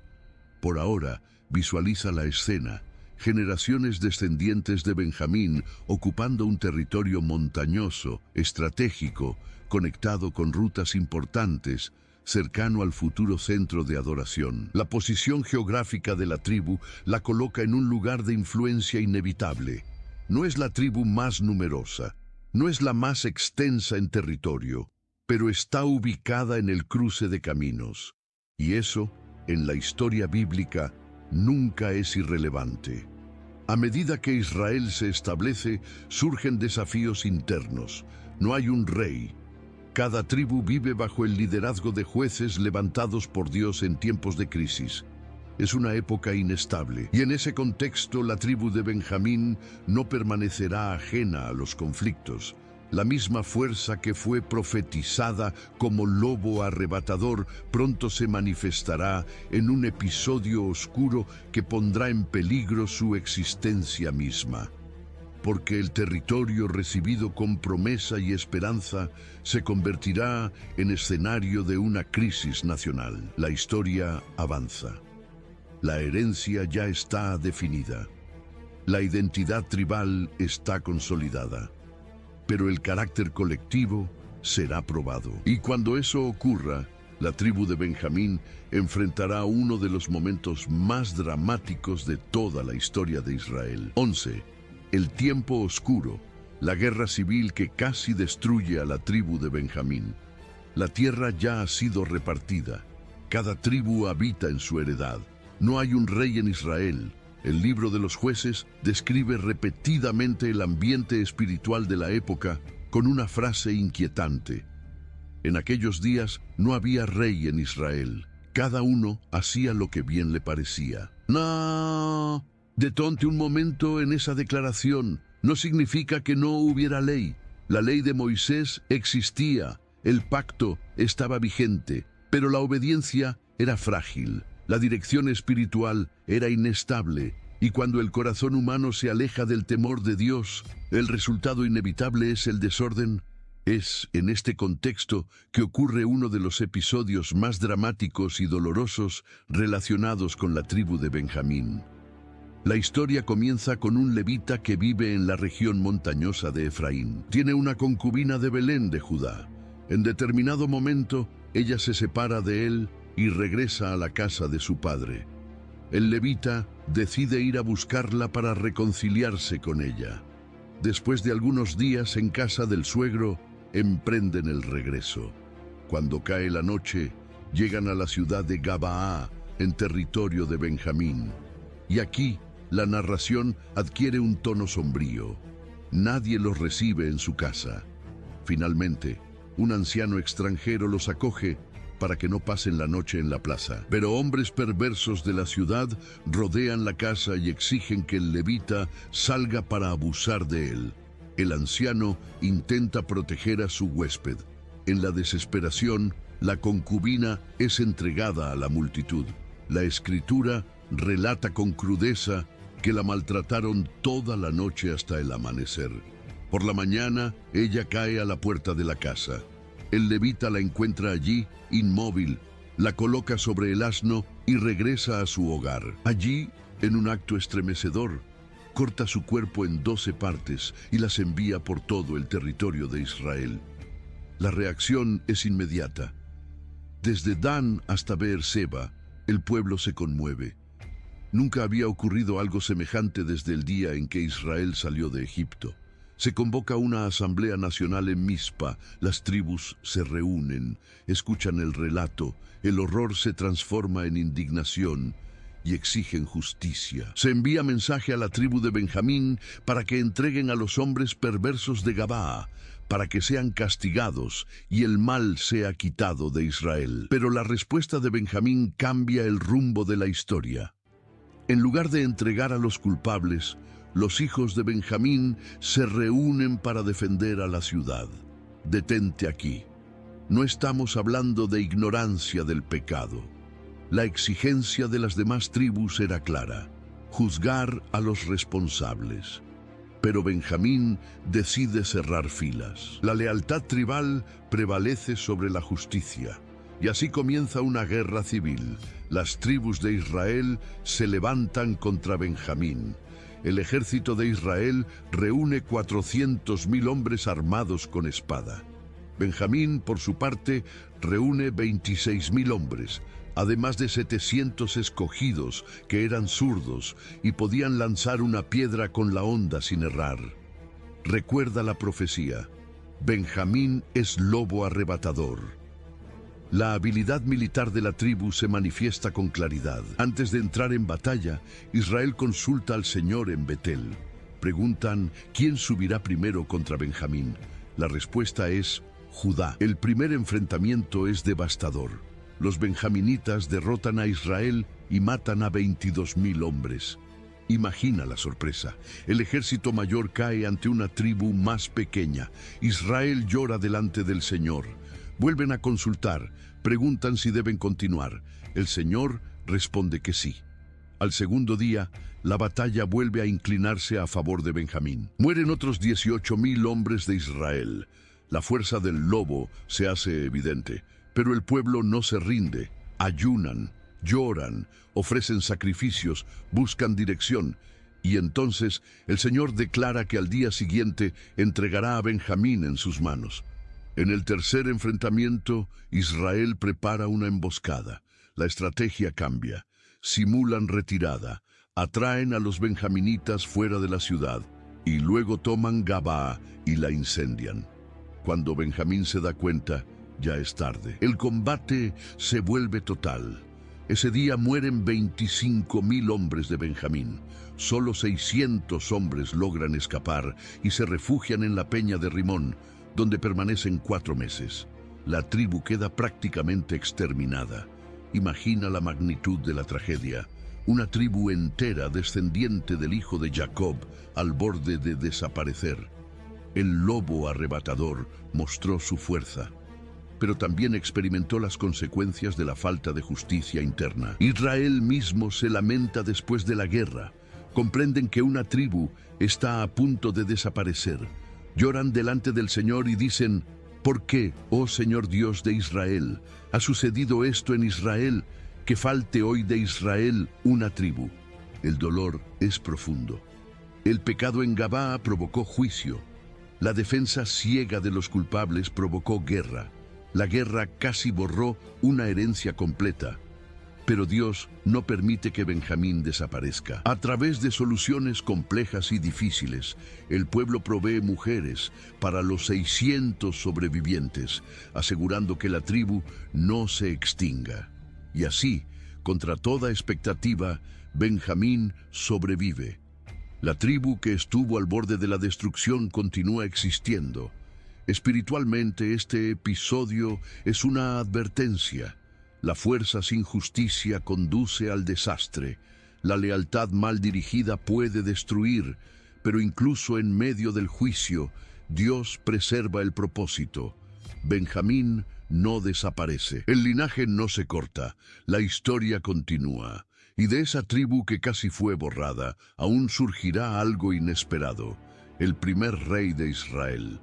Por ahora, visualiza la escena: generaciones descendientes de Benjamín ocupando un territorio montañoso, estratégico, conectado con rutas importantes, cercano al futuro centro de adoración. La posición geográfica de la tribu la coloca en un lugar de influencia inevitable. No es la tribu más numerosa, no es la más extensa en territorio, pero está ubicada en el cruce de caminos. Y eso, en la historia bíblica, nunca es irrelevante. A medida que Israel se establece, surgen desafíos internos. No hay un rey. Cada tribu vive bajo el liderazgo de jueces levantados por Dios en tiempos de crisis. Es una época inestable, y en ese contexto la tribu de Benjamín no permanecerá ajena a los conflictos. La misma fuerza que fue profetizada como lobo arrebatador pronto se manifestará en un episodio oscuro que pondrá en peligro su existencia misma. Porque el territorio recibido con promesa y esperanza se convertirá en escenario de una crisis nacional. La historia avanza. La herencia ya está definida. La identidad tribal está consolidada. Pero el carácter colectivo será probado. Y cuando eso ocurra, la tribu de Benjamín enfrentará uno de los momentos más dramáticos de toda la historia de Israel. 11. El tiempo oscuro, la guerra civil que casi destruye a la tribu de Benjamín. La tierra ya ha sido repartida. Cada tribu habita en su heredad. No hay un rey en Israel. El libro de los jueces describe repetidamente el ambiente espiritual de la época con una frase inquietante. En aquellos días no había rey en Israel. Cada uno hacía lo que bien le parecía. No, detonte un momento en esa declaración. No significa que no hubiera ley. La ley de Moisés existía, el pacto estaba vigente, pero la obediencia era frágil. La dirección espiritual era inestable Y cuando el corazón humano se aleja del temor de Dios, el resultado inevitable es el desorden. Es en este contexto que ocurre uno de los episodios más dramáticos y dolorosos relacionados con la tribu de Benjamín. La historia comienza con un levita que vive en la región montañosa de Efraín. Tiene una concubina de Belén de Judá. En determinado momento, ella se separa de él y regresa a la casa de su padre. El levita decide ir a buscarla para reconciliarse con ella. Después de algunos días en casa del suegro, emprenden el regreso. Cuando cae la noche, llegan a la ciudad de Gabaa, en territorio de Benjamín. Y aquí, la narración adquiere un tono sombrío. Nadie los recibe en su casa. Finalmente, un anciano extranjero los acoge para que no pasen la noche en la plaza. Pero hombres perversos de la ciudad rodean la casa y exigen que el levita salga para abusar de él. El anciano intenta proteger a su huésped. En la desesperación, la concubina es entregada a la multitud. La escritura relata con crudeza que la maltrataron toda la noche hasta el amanecer. Por la mañana, ella cae a la puerta de la casa. El levita la encuentra allí, inmóvil, la coloca sobre el asno y regresa a su hogar. Allí, en un acto estremecedor, corta su cuerpo en 12 partes y las envía por todo el territorio de Israel. La reacción es inmediata. Desde Dan hasta Beerseba, el pueblo se conmueve. Nunca había ocurrido algo semejante desde el día en que Israel salió de Egipto. Se convoca una asamblea nacional en Mizpa, las tribus se reúnen, escuchan el relato, el horror se transforma en indignación y exigen justicia. Se envía mensaje a la tribu de Benjamín para que entreguen a los hombres perversos de Gabaa, para que sean castigados y el mal sea quitado de Israel. Pero la respuesta de Benjamín cambia el rumbo de la historia. En lugar de entregar a los culpables, los hijos de Benjamín se reúnen para defender a la ciudad. Detente aquí. No estamos hablando de ignorancia del pecado. La exigencia de las demás tribus era clara: juzgar a los responsables. Pero Benjamín decide cerrar filas. La lealtad tribal prevalece sobre la justicia. Y así comienza una guerra civil. Las tribus de Israel se levantan contra Benjamín. El ejército de Israel reúne 400.000 hombres armados con espada. Benjamín, por su parte, reúne 26.000 hombres, además de 700 escogidos que eran zurdos y podían lanzar una piedra con la honda sin errar. Recuerda la profecía: Benjamín es lobo arrebatador. La habilidad militar de la tribu se manifiesta con claridad. Antes de entrar en batalla, Israel consulta al Señor en Betel. Preguntan: ¿quién subirá primero contra Benjamín? La respuesta es Judá. El primer enfrentamiento es devastador. Los benjaminitas derrotan a Israel y matan a 22.000 hombres. Imagina la sorpresa. El ejército mayor cae ante una tribu más pequeña. Israel llora delante del Señor. Vuelven a consultar, preguntan si deben continuar. El Señor responde que sí. Al segundo día, la batalla vuelve a inclinarse a favor de Benjamín. Mueren otros 18.000 hombres de Israel. La fuerza del lobo se hace evidente, pero el pueblo no se rinde. Ayunan, lloran, ofrecen sacrificios, buscan dirección. Y entonces el Señor declara que al día siguiente entregará a Benjamín en sus manos. En el tercer enfrentamiento, Israel prepara una emboscada. La estrategia cambia. Simulan retirada, atraen a los benjaminitas fuera de la ciudad y luego toman Gabaa y la incendian. Cuando Benjamín se da cuenta, ya es tarde. El combate se vuelve total. Ese día mueren 25.000 hombres de Benjamín. Solo 600 hombres logran escapar y se refugian en la peña de Rimón, donde permanecen 4 meses. La tribu queda prácticamente exterminada. Imagina la magnitud de la tragedia. Una tribu entera descendiente del hijo de Jacob al borde de desaparecer. El lobo arrebatador mostró su fuerza, pero también experimentó las consecuencias de la falta de justicia interna. Israel mismo se lamenta después de la guerra. Comprenden que una tribu está a punto de desaparecer. Lloran delante del Señor y dicen: ¿por qué, oh Señor Dios de Israel, ha sucedido esto en Israel, que falte hoy de Israel una tribu? El dolor es profundo. El pecado en Gabaa provocó juicio. La defensa ciega de los culpables provocó guerra. La guerra casi borró una herencia completa. Pero Dios no permite que Benjamín desaparezca. A través de soluciones complejas y difíciles, el pueblo provee mujeres para los 600 sobrevivientes, asegurando que la tribu no se extinga. Y así, contra toda expectativa, Benjamín sobrevive. La tribu que estuvo al borde de la destrucción continúa existiendo. Espiritualmente, este episodio es una advertencia. La fuerza sin justicia conduce al desastre. La lealtad mal dirigida puede destruir, pero incluso en medio del juicio, Dios preserva el propósito. Benjamín no desaparece. El linaje no se corta. La historia continúa. Y de esa tribu que casi fue borrada, aún surgirá algo inesperado: el primer rey de Israel.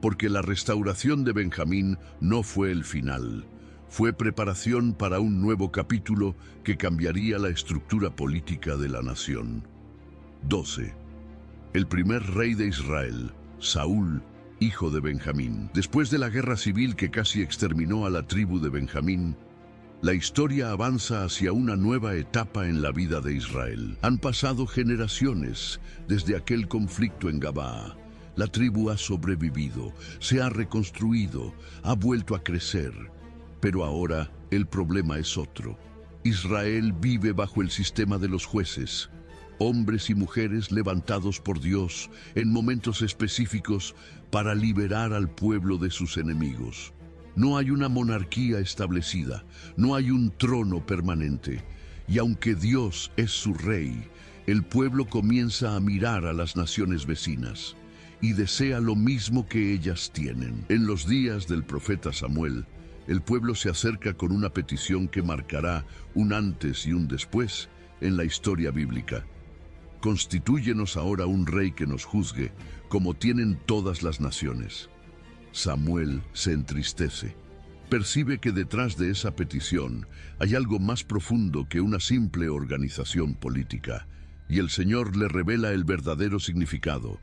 Porque la restauración de Benjamín no fue el final. Fue preparación para un nuevo capítulo que cambiaría la estructura política de la nación. 12. El primer rey de Israel, Saúl, hijo de Benjamín. Después de la guerra civil que casi exterminó a la tribu de Benjamín, la historia avanza hacia una nueva etapa en la vida de Israel. Han pasado generaciones desde aquel conflicto en Gabaa. La tribu ha sobrevivido, se ha reconstruido, ha vuelto a crecer. Pero ahora el problema es otro. Israel vive bajo el sistema de los jueces, hombres y mujeres levantados por Dios en momentos específicos para liberar al pueblo de sus enemigos. No hay una monarquía establecida, no hay un trono permanente, y aunque Dios es su rey, el pueblo comienza a mirar a las naciones vecinas y desea lo mismo que ellas tienen. En los días del profeta Samuel, el pueblo se acerca con una petición que marcará un antes y un después en la historia bíblica. Constitúyenos ahora un rey que nos juzgue, como tienen todas las naciones. Samuel se entristece. Percibe que detrás de esa petición hay algo más profundo que una simple organización política, y el Señor le revela el verdadero significado.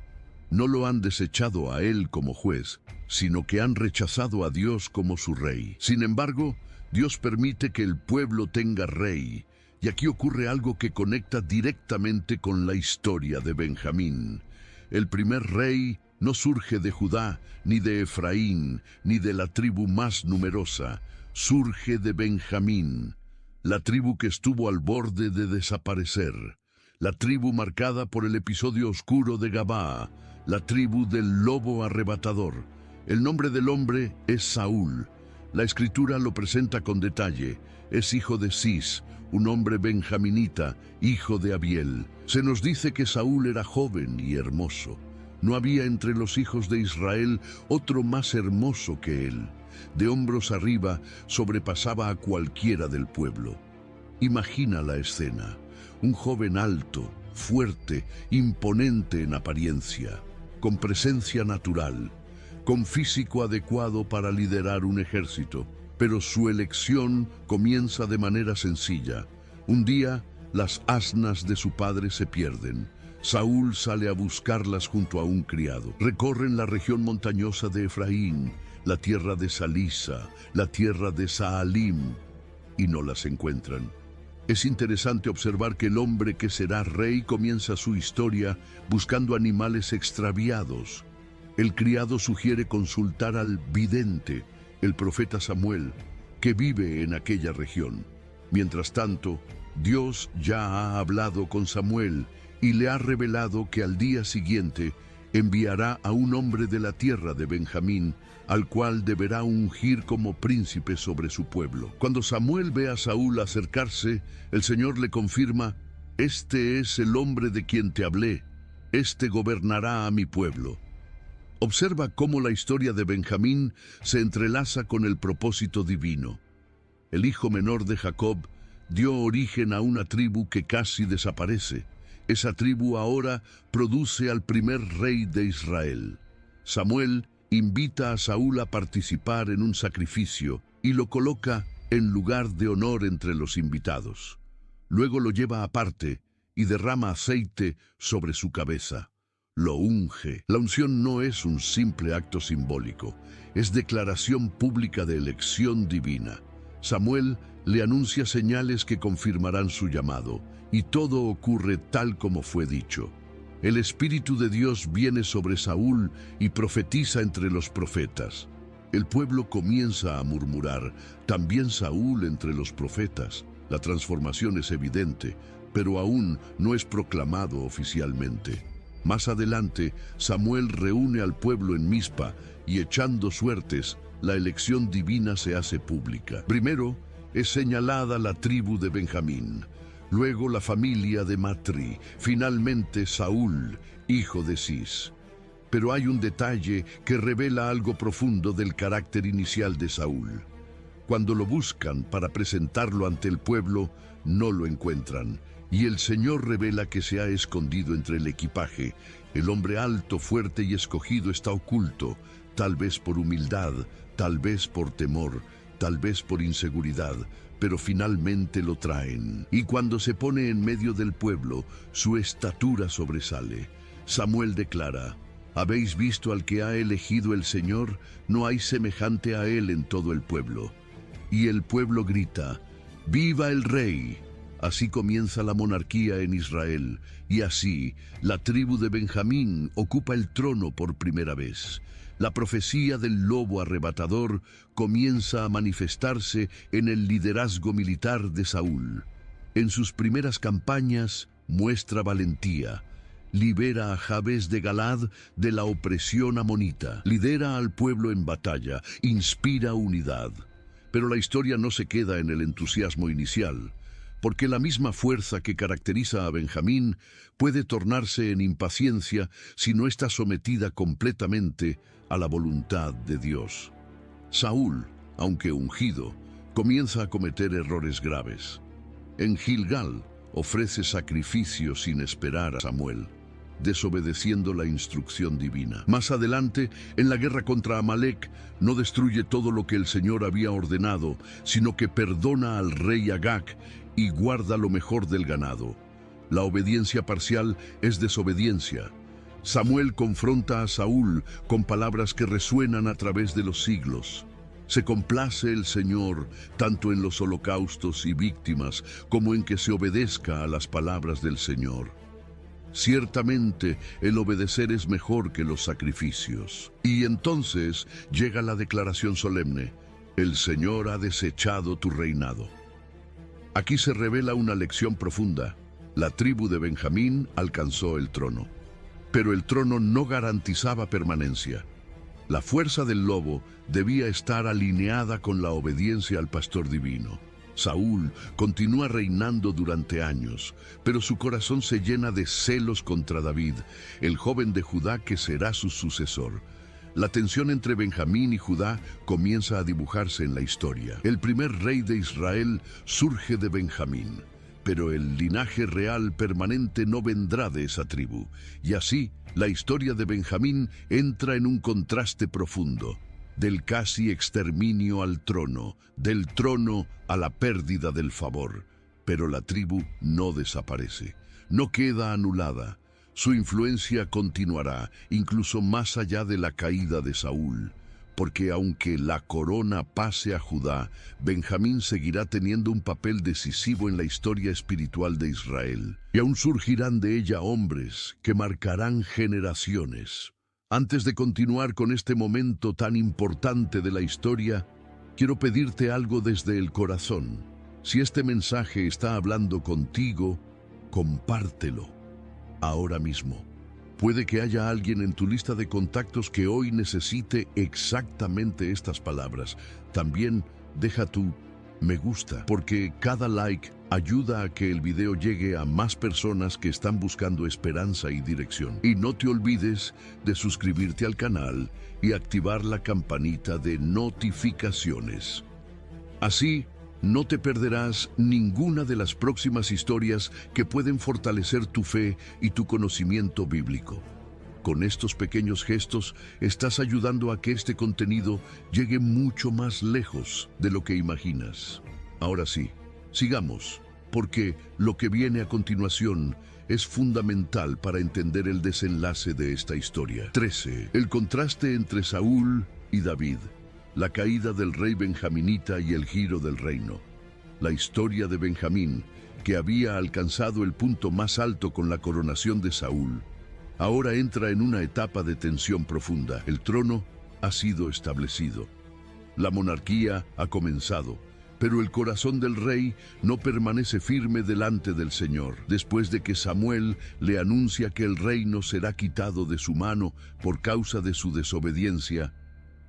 No lo han desechado a él como juez, sino que han rechazado a Dios como su rey. Sin embargo, Dios permite que el pueblo tenga rey, y aquí ocurre algo que conecta directamente con la historia de Benjamín. El primer rey no surge de Judá, ni de Efraín, ni de la tribu más numerosa. Surge de Benjamín, la tribu que estuvo al borde de desaparecer, la tribu marcada por el episodio oscuro de Gabaa, la tribu del lobo arrebatador. El nombre del hombre es Saúl. La Escritura lo presenta con detalle. Es hijo de Cis, un hombre benjaminita, hijo de Abiel. Se nos dice que Saúl era joven y hermoso. No había entre los hijos de Israel otro más hermoso que él. De hombros arriba sobrepasaba a cualquiera del pueblo. Imagina la escena. Un joven alto, fuerte, imponente en apariencia, con presencia natural, con físico adecuado para liderar un ejército. Pero su elección comienza de manera sencilla. Un día, las asnas de su padre se pierden. Saúl sale a buscarlas junto a un criado. Recorren la región montañosa de Efraín, la tierra de Salisa, la tierra de Saalim, y no las encuentran. Es interesante observar que el hombre que será rey comienza su historia buscando animales extraviados. El criado sugiere consultar al vidente, el profeta Samuel, que vive en aquella región. Mientras tanto, Dios ya ha hablado con Samuel y le ha revelado que al día siguiente enviará a un hombre de la tierra de Benjamín, al cual deberá ungir como príncipe sobre su pueblo. Cuando Samuel ve a Saúl acercarse, el Señor le confirma: «Este es el hombre de quien te hablé, este gobernará a mi pueblo». Observa cómo la historia de Benjamín se entrelaza con el propósito divino. El hijo menor de Jacob dio origen a una tribu que casi desaparece, Esa tribu ahora produce al primer rey de Israel. Samuel invita a Saúl a participar en un sacrificio y lo coloca en lugar de honor entre los invitados. Luego lo lleva aparte y derrama aceite sobre su cabeza. Lo unge. La unción no es un simple acto simbólico, es declaración pública de elección divina. Samuel le anuncia señales que confirmarán su llamado, y todo ocurre tal como fue dicho. El Espíritu de Dios viene sobre Saúl y profetiza entre los profetas. El pueblo comienza a murmurar, también Saúl entre los profetas. La transformación es evidente, pero aún no es proclamado oficialmente. Más adelante, Samuel reúne al pueblo en Mizpa y, echando suertes, la elección divina se hace pública. Primero es señalada la tribu de Benjamín, luego la familia de Matri, finalmente Saúl, hijo de Cis. Pero hay un detalle que revela algo profundo del carácter inicial de Saúl. Cuando lo buscan para presentarlo ante el pueblo, no lo encuentran, y el Señor revela que se ha escondido entre el equipaje. El hombre alto, fuerte y escogido está oculto, tal vez por humildad, tal vez por temor, tal vez por inseguridad, pero finalmente lo traen. Y cuando se pone en medio del pueblo, su estatura sobresale. Samuel declara: ¿habéis visto al que ha elegido el Señor? No hay semejante a él en todo el pueblo. Y el pueblo grita: ¡viva el rey! Así comienza la monarquía en Israel, y así la tribu de Benjamín ocupa el trono por primera vez. La profecía del lobo arrebatador comienza a manifestarse en el liderazgo militar de Saúl. En sus primeras campañas muestra valentía. Libera a Jabes de Galad de la opresión amonita. Lidera al pueblo en batalla. Inspira unidad. Pero la historia no se queda en el entusiasmo inicial, porque la misma fuerza que caracteriza a Benjamín puede tornarse en impaciencia si no está sometida completamente a la voluntad de Dios. Saúl, aunque ungido, comienza a cometer errores graves. En Gilgal ofrece sacrificios sin esperar a Samuel, desobedeciendo la instrucción divina. Más adelante, en la guerra contra Amalek, no destruye todo lo que el Señor había ordenado, sino que perdona al rey Agag y guarda lo mejor del ganado. La obediencia parcial es desobediencia. Samuel confronta a Saúl con palabras que resuenan a través de los siglos. Se complace el Señor tanto en los holocaustos y víctimas como en que se obedezca a las palabras del Señor. Ciertamente, el obedecer es mejor que los sacrificios. Y entonces llega la declaración solemne: el Señor ha desechado tu reinado. Aquí se revela una lección profunda. La tribu de Benjamín alcanzó el trono, pero el trono no garantizaba permanencia. La fuerza del lobo debía estar alineada con la obediencia al pastor divino. Saúl continúa reinando durante años, pero su corazón se llena de celos contra David, el joven de Judá que será su sucesor. La tensión entre Benjamín y Judá comienza a dibujarse en la historia. El primer rey de Israel surge de Benjamín, pero el linaje real permanente no vendrá de esa tribu, y así la historia de Benjamín entra en un contraste profundo. Del casi exterminio al trono, del trono a la pérdida del favor. Pero la tribu no desaparece, no queda anulada. Su influencia continuará, incluso más allá de la caída de Saúl, porque aunque la corona pase a Judá, Benjamín seguirá teniendo un papel decisivo en la historia espiritual de Israel, y aún surgirán de ella hombres que marcarán generaciones. Antes de continuar con este momento tan importante de la historia, quiero pedirte algo desde el corazón. Si este mensaje está hablando contigo, compártelo ahora mismo. Puede que haya alguien en tu lista de contactos que hoy necesite exactamente estas palabras. También deja tu me gusta, porque cada like ayuda a que el video llegue a más personas que están buscando esperanza y dirección. Y no te olvides de suscribirte al canal y activar la campanita de notificaciones. Así, No te perderás ninguna de las próximas historias que pueden fortalecer tu fe y tu conocimiento bíblico. Con estos pequeños gestos estás ayudando a que este contenido llegue mucho más lejos de lo que imaginas. Ahora sí, sigamos, porque lo que viene a continuación es fundamental para entender el desenlace de esta historia. 13. El contraste entre Saúl y David. La caída del rey benjaminita y el giro del reino. La historia de Benjamín, que había alcanzado el punto más alto con la coronación de Saúl, ahora entra en una etapa de tensión profunda. El trono ha sido establecido. La monarquía ha comenzado, pero el corazón del rey no permanece firme delante del Señor. Después de que Samuel le anuncia que el reino será quitado de su mano por causa de su desobediencia,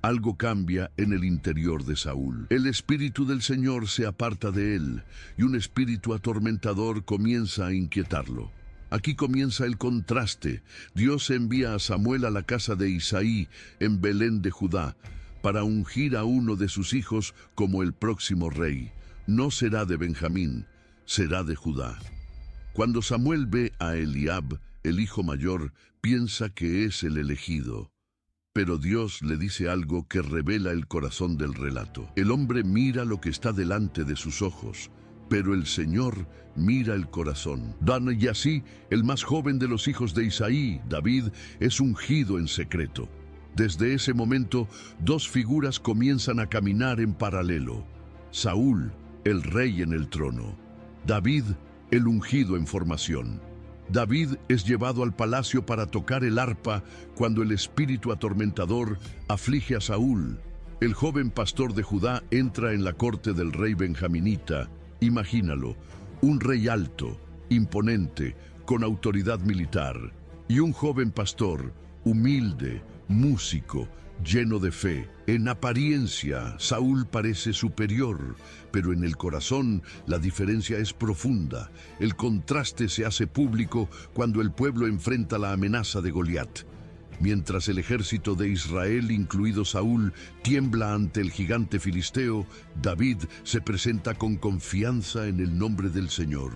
algo cambia en el interior de Saúl. El espíritu del Señor se aparta de él y un espíritu atormentador comienza a inquietarlo. Aquí comienza el contraste. Dios envía a Samuel a la casa de Isaí en Belén de Judá para ungir a uno de sus hijos como el próximo rey. No será de Benjamín, será de Judá. Cuando Samuel ve a Eliab, el hijo mayor, piensa que es el elegido. Pero Dios le dice algo que revela el corazón del relato. El hombre mira lo que está delante de sus ojos, pero el Señor mira el corazón. Y así, el más joven de los hijos de Isaí, David, es ungido en secreto. Desde ese momento, dos figuras comienzan a caminar en paralelo. Saúl, el rey en el trono. David, el ungido en formación. David es llevado al palacio para tocar el arpa cuando el espíritu atormentador aflige a Saúl. El joven pastor de Judá entra en la corte del rey benjaminita. Imagínalo, un rey alto, imponente, con autoridad militar, y un joven pastor, humilde, músico, lleno de fe. En apariencia, Saúl parece superior, pero en el corazón la diferencia es profunda. El contraste se hace público cuando el pueblo enfrenta la amenaza de Goliat. Mientras el ejército de Israel, incluido Saúl, tiembla ante el gigante filisteo, David se presenta con confianza en el nombre del Señor.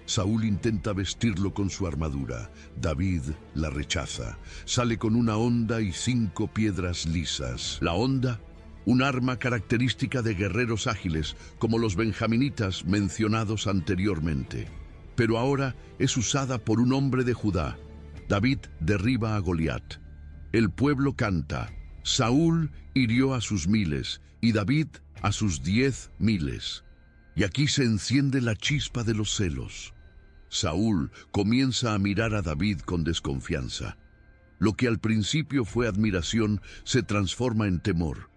Saúl intenta vestirlo con su armadura. David la rechaza. Sale con una honda y 5 piedras lisas. La honda, un arma característica de guerreros ágiles, como los benjaminitas mencionados anteriormente. Pero ahora es usada por un hombre de Judá. David derriba a Goliat. El pueblo canta. Saúl hirió a sus 1000 y David a sus 10,000. Y aquí se enciende la chispa de los celos. Saúl comienza a mirar a David con desconfianza. Lo que al principio fue admiración se transforma en temor.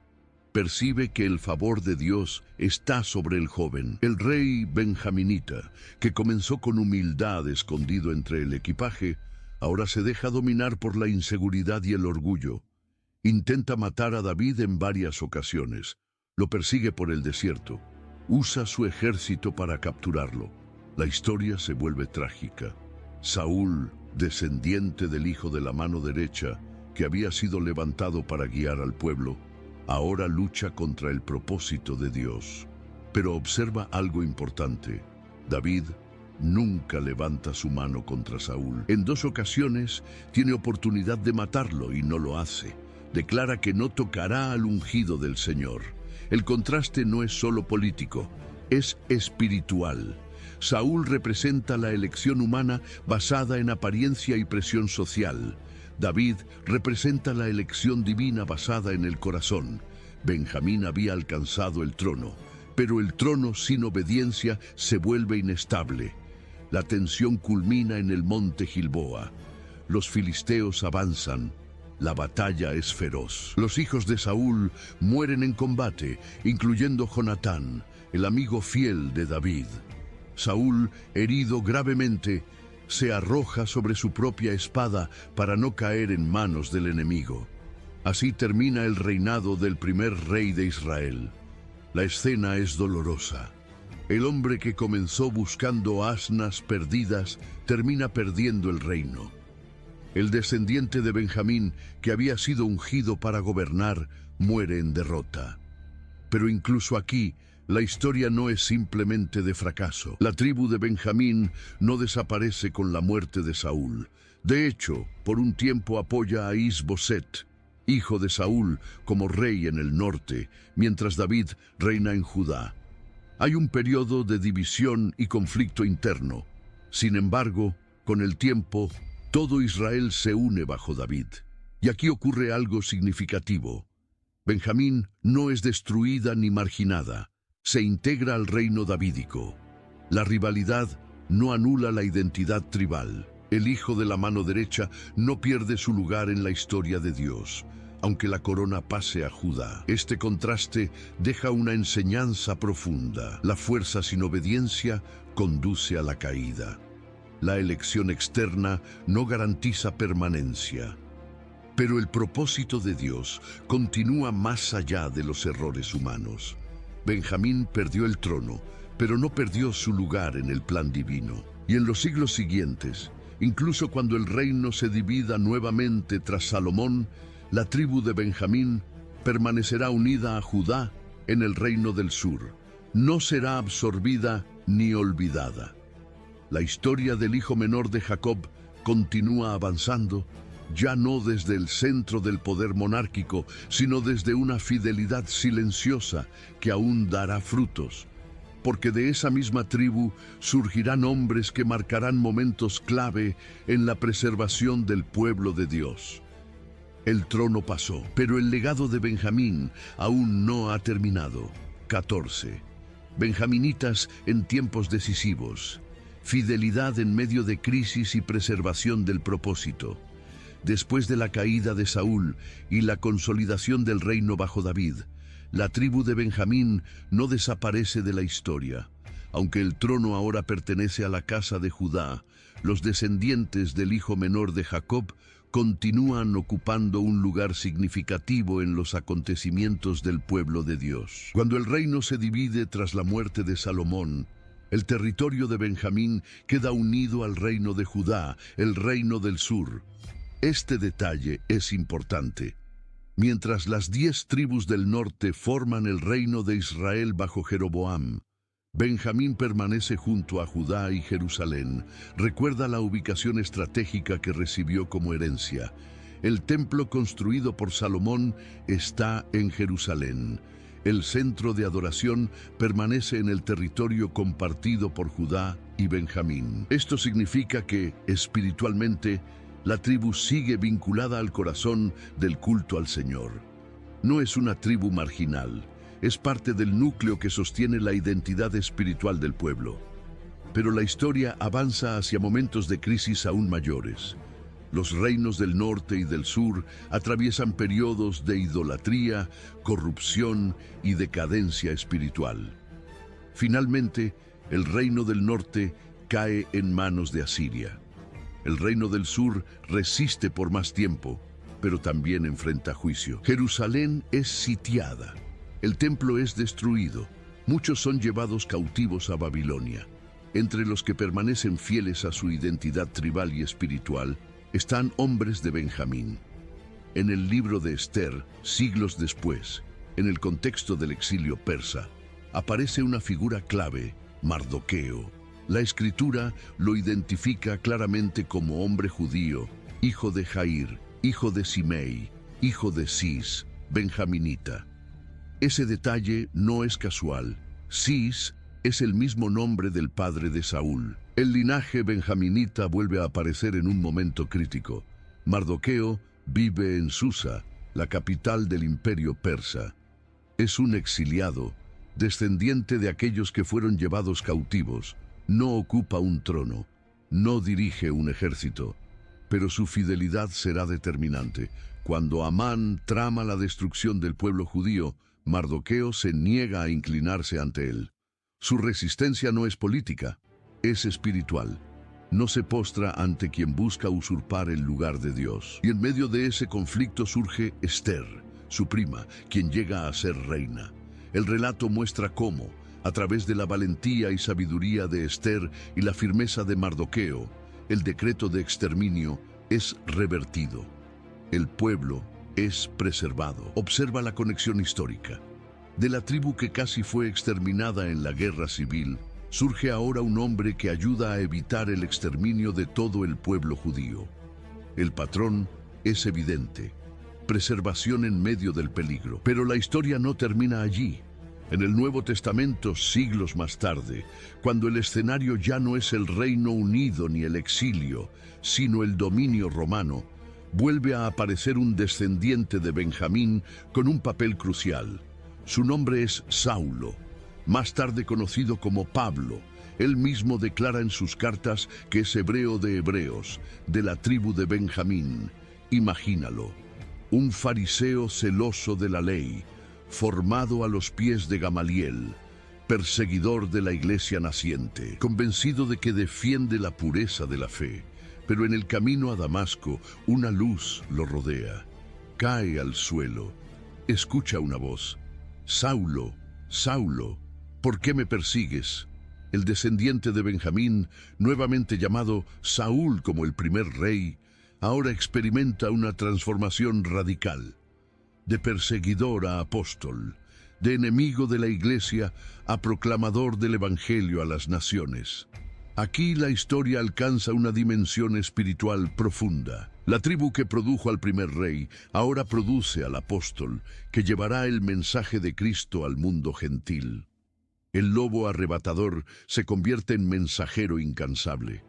Percibe que el favor de Dios está sobre el joven. El rey benjaminita, que comenzó con humildad escondido entre el equipaje, ahora se deja dominar por la inseguridad y el orgullo. Intenta matar a David en varias ocasiones. Lo persigue por el desierto. Usa su ejército para capturarlo. La historia se vuelve trágica. Saúl, descendiente del hijo de la mano derecha, que había sido levantado para guiar al pueblo, ahora lucha contra el propósito de Dios. Pero observa algo importante. David nunca levanta su mano contra Saúl. En 2 ocasiones tiene oportunidad de matarlo y no lo hace. Declara que no tocará al ungido del Señor. El contraste no es solo político, es espiritual. Saúl representa la elección humana basada en apariencia y presión social. David representa la elección divina basada en el corazón. Benjamín había alcanzado el trono, pero el trono sin obediencia se vuelve inestable. La tensión culmina en el monte Gilboa. Los filisteos avanzan. La batalla es feroz. Los hijos de Saúl mueren en combate, incluyendo Jonatán, el amigo fiel de David. Saúl, herido gravemente, se arroja sobre su propia espada para no caer en manos del enemigo. Así termina el reinado del primer rey de Israel. La escena es dolorosa. El hombre que comenzó buscando asnas perdidas termina perdiendo el reino. El descendiente de Benjamín, que había sido ungido para gobernar, muere en derrota. Pero incluso aquí, La historia no es simplemente de fracaso. La tribu de Benjamín no desaparece con la muerte de Saúl. De hecho, por un tiempo apoya a Is-Boset, hijo de Saúl, como rey en el norte, mientras David reina en Judá. Hay un periodo de división y conflicto interno. Sin embargo, con el tiempo, todo Israel se une bajo David. Y aquí ocurre algo significativo. Benjamín no es destruida ni marginada. Se integra al reino davídico. La rivalidad no anula la identidad tribal. El hijo de la mano derecha no pierde su lugar en la historia de Dios, aunque la corona pase a Judá. Este contraste deja una enseñanza profunda. La fuerza sin obediencia conduce a la caída. La elección externa no garantiza permanencia. Pero el propósito de Dios continúa más allá de los errores humanos. Benjamín perdió el trono, pero no perdió su lugar en el plan divino. Y en los siglos siguientes, incluso cuando el reino se divida nuevamente tras Salomón, la tribu de Benjamín permanecerá unida a Judá en el reino del sur. No será absorbida ni olvidada. La historia del hijo menor de Jacob continúa avanzando, ya no desde el centro del poder monárquico, sino desde una fidelidad silenciosa que aún dará frutos. Porque de esa misma tribu surgirán hombres que marcarán momentos clave en la preservación del pueblo de Dios. El trono pasó, pero el legado de Benjamín aún no ha terminado. 14. Benjaminitas en tiempos decisivos. Fidelidad en medio de crisis y preservación del propósito. Después de la caída de Saúl y la consolidación del reino bajo David, la tribu de Benjamín no desaparece de la historia. Aunque el trono ahora pertenece a la casa de Judá, los descendientes del hijo menor de Jacob continúan ocupando un lugar significativo en los acontecimientos del pueblo de Dios. Cuando el reino se divide tras la muerte de Salomón, el territorio de Benjamín queda unido al reino de Judá, el reino del sur. Este detalle es importante. Mientras las 10 tribus del norte forman el reino de Israel bajo Jeroboam, Benjamín permanece junto a Judá y Jerusalén. Recuerda la ubicación estratégica que recibió como herencia. El templo construido por Salomón está en Jerusalén. El centro de adoración permanece en el territorio compartido por Judá y Benjamín. Esto significa que, espiritualmente, la tribu sigue vinculada al corazón del culto al Señor. No es una tribu marginal, es parte del núcleo que sostiene la identidad espiritual del pueblo. Pero la historia avanza hacia momentos de crisis aún mayores. Los reinos del norte y del sur atraviesan periodos de idolatría, corrupción y decadencia espiritual. Finalmente, el reino del norte cae en manos de Asiria. El reino del sur resiste por más tiempo, pero también enfrenta juicio. Jerusalén es sitiada. El templo es destruido. Muchos son llevados cautivos a Babilonia. Entre los que permanecen fieles a su identidad tribal y espiritual están hombres de Benjamín. En el libro de Esther, siglos después, en el contexto del exilio persa, aparece una figura clave, Mardoqueo. La escritura lo identifica claramente como hombre judío, hijo de Jair, hijo de Simei, hijo de Cis, benjaminita. Ese detalle no es casual. Cis es el mismo nombre del padre de Saúl. El linaje benjaminita vuelve a aparecer en un momento crítico. Mardoqueo vive en Susa, la capital del imperio persa. Es un exiliado, descendiente de aquellos que fueron llevados cautivos. No ocupa un trono, no dirige un ejército, pero su fidelidad será determinante. Cuando Amán trama la destrucción del pueblo judío, Mardoqueo se niega a inclinarse ante él. Su resistencia no es política, es espiritual. No se postra ante quien busca usurpar el lugar de Dios. Y en medio de ese conflicto surge Esther, su prima, quien llega a ser reina. El relato muestra cómo, a través de la valentía y sabiduría de Esther y la firmeza de Mardoqueo, el decreto de exterminio es revertido. El pueblo es preservado. Observa la conexión histórica. De la tribu que casi fue exterminada en la guerra civil, surge ahora un hombre que ayuda a evitar el exterminio de todo el pueblo judío. El patrón es evidente: preservación en medio del peligro. Pero la historia no termina allí. En el Nuevo Testamento, siglos más tarde, cuando el escenario ya no es el Reino Unido ni el exilio, sino el dominio romano, vuelve a aparecer un descendiente de Benjamín con un papel crucial. Su nombre es Saulo, más tarde conocido como Pablo. Él mismo declara en sus cartas que es hebreo de hebreos, de la tribu de Benjamín. Imagínalo, un fariseo celoso de la ley, formado a los pies de Gamaliel, perseguidor de la iglesia naciente, convencido de que defiende la pureza de la fe, pero en el camino a Damasco una luz lo rodea. Cae al suelo, escucha una voz: Saulo, Saulo, ¿por qué me persigues? El descendiente de Benjamín, nuevamente llamado Saúl como el primer rey, ahora experimenta una transformación radical. De perseguidor a apóstol, de enemigo de la iglesia a proclamador del evangelio a las naciones. Aquí la historia alcanza una dimensión espiritual profunda. La tribu que produjo al primer rey ahora produce al apóstol que llevará el mensaje de Cristo al mundo gentil. El lobo arrebatador se convierte en mensajero incansable.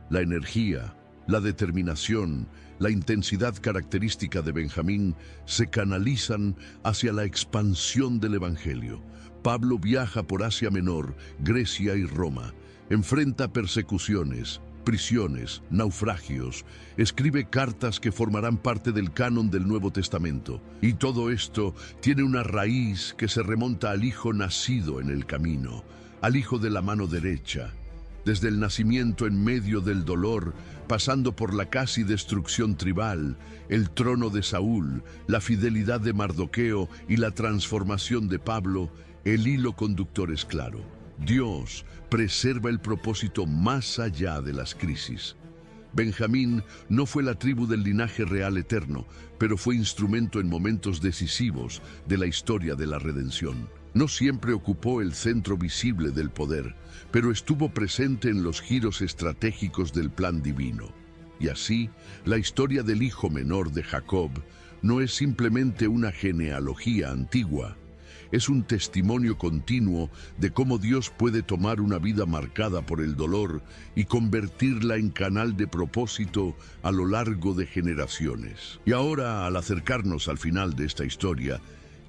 La energía, la determinación, la intensidad característica de Benjamín se canalizan hacia la expansión del Evangelio. Pablo viaja por Asia Menor, Grecia y Roma, enfrenta persecuciones, prisiones, naufragios, escribe cartas que formarán parte del canon del Nuevo Testamento. Y todo esto tiene una raíz que se remonta al Hijo nacido en el camino, al Hijo de la mano derecha. Desde el nacimiento en medio del dolor, pasando por la casi destrucción tribal, el trono de Saúl, la fidelidad de Mardoqueo y la transformación de Pablo, el hilo conductor es claro: Dios preserva el propósito más allá de las crisis. Benjamín no fue la tribu del linaje real eterno, pero fue instrumento en momentos decisivos de la historia de la redención. No siempre ocupó el centro visible del poder, pero estuvo presente en los giros estratégicos del plan divino. Y así, la historia del hijo menor de Jacob no es simplemente una genealogía antigua, es un testimonio continuo de cómo Dios puede tomar una vida marcada por el dolor y convertirla en canal de propósito a lo largo de generaciones. Y ahora, al acercarnos al final de esta historia,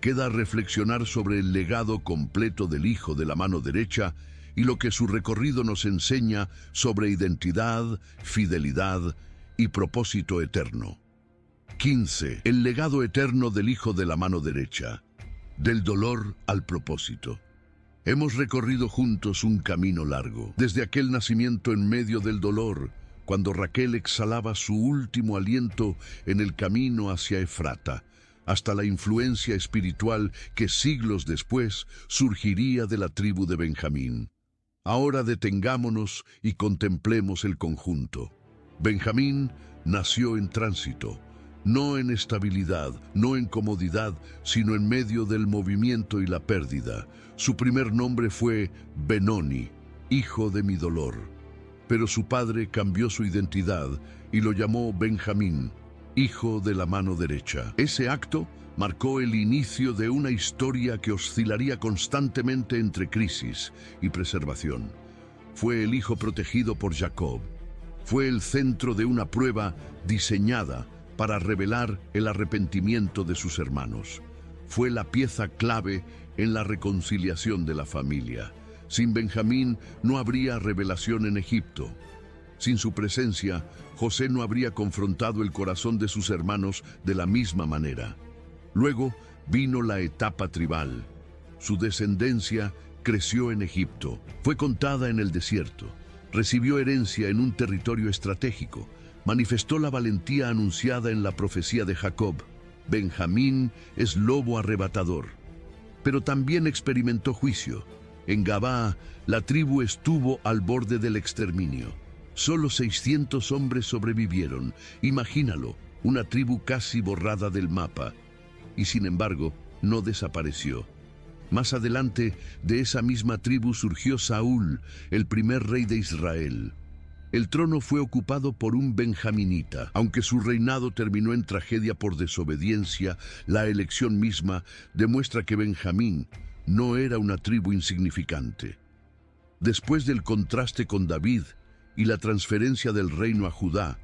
queda reflexionar sobre el legado completo del Hijo de la mano derecha y lo que su recorrido nos enseña sobre identidad, fidelidad y propósito eterno. 15. El legado eterno del Hijo de la mano derecha. Del dolor al propósito. Hemos recorrido juntos un camino largo, desde aquel nacimiento en medio del dolor, cuando Raquel exhalaba su último aliento en el camino hacia Efrata, hasta la influencia espiritual que siglos después surgiría de la tribu de Benjamín. Ahora detengámonos y contemplemos el conjunto. Benjamín nació en tránsito, no en estabilidad, no en comodidad, sino en medio del movimiento y la pérdida. Su primer nombre fue Benoni, hijo de mi dolor. Pero su padre cambió su identidad y lo llamó Benjamín, hijo de la mano derecha. Ese acto marcó el inicio de una historia que oscilaría constantemente entre crisis y preservación. Fue el hijo protegido por Jacob. Fue el centro de una prueba diseñada para revelar el arrepentimiento de sus hermanos. Fue la pieza clave en la reconciliación de la familia. Sin Benjamín no habría revelación en Egipto. Sin su presencia, José no habría confrontado el corazón de sus hermanos de la misma manera. Luego vino la etapa tribal. Su descendencia creció en Egipto, fue contada en el desierto, recibió herencia en un territorio estratégico, manifestó la valentía anunciada en la profecía de Jacob. Benjamín es lobo arrebatador, pero también experimentó juicio. En Gabá, la tribu estuvo al borde del exterminio. Solo 600 hombres sobrevivieron. Imagínalo, una tribu casi borrada del mapa. Y sin embargo, no desapareció. Más adelante, de esa misma tribu surgió Saúl, el primer rey de Israel. El trono fue ocupado por un benjaminita. Aunque su reinado terminó en tragedia por desobediencia, la elección misma demuestra que Benjamín no era una tribu insignificante. Después del contraste con David y la transferencia del reino a Judá,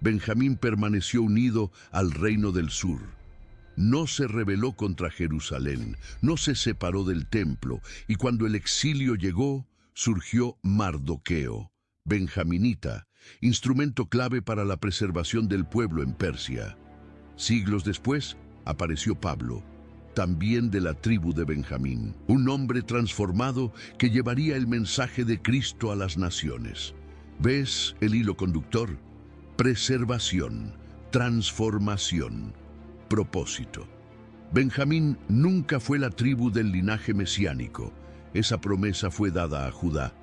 Benjamín permaneció unido al reino del sur. No se rebeló contra Jerusalén, no se separó del templo, y cuando el exilio llegó, surgió Mardoqueo, benjaminita, instrumento clave para la preservación del pueblo en Persia. Siglos después, apareció Pablo, también de la tribu de Benjamín, un hombre transformado que llevaría el mensaje de Cristo a las naciones. ¿Ves el hilo conductor? Preservación, transformación, propósito. Benjamín nunca fue la tribu del linaje mesiánico. Esa promesa fue dada a Judá.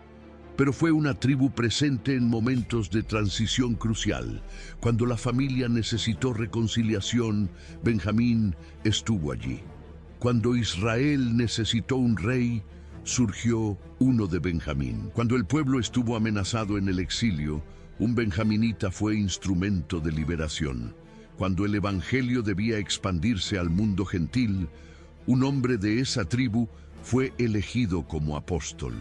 Pero fue una tribu presente en momentos de transición crucial. Cuando la familia necesitó reconciliación, Benjamín estuvo allí. Cuando Israel necesitó un rey, surgió uno de Benjamín. Cuando el pueblo estuvo amenazado en el exilio, un benjaminita fue instrumento de liberación. Cuando el evangelio debía expandirse al mundo gentil, un hombre de esa tribu fue elegido como apóstol.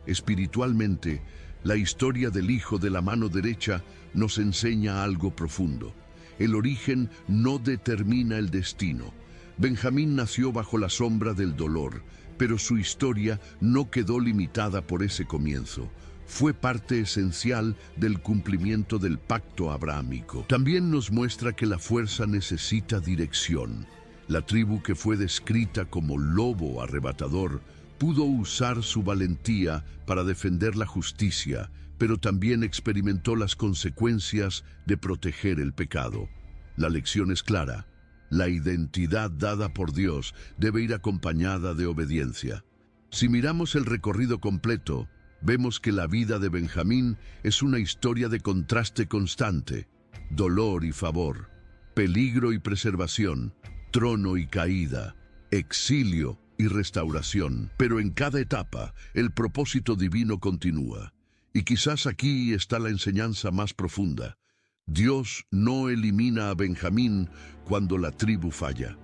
Espiritualmente, la historia del hijo de la mano derecha nos enseña algo profundo. El origen no determina el destino. Benjamín nació bajo la sombra del dolor, pero su historia no quedó limitada por ese comienzo. Fue parte esencial del cumplimiento del pacto abrahámico. También nos muestra que la fuerza necesita dirección. La tribu que fue descrita como lobo arrebatador pudo usar su valentía para defender la justicia, pero también experimentó las consecuencias de proteger el pecado. La lección es clara. La identidad dada por Dios debe ir acompañada de obediencia. Si miramos el recorrido completo, vemos que la vida de Benjamín es una historia de contraste constante, dolor y favor, peligro y preservación, trono y caída, exilio y restauración. Pero en cada etapa, el propósito divino continúa. Y quizás aquí está la enseñanza más profunda. Dios no elimina a Benjamín cuando la tribu falla.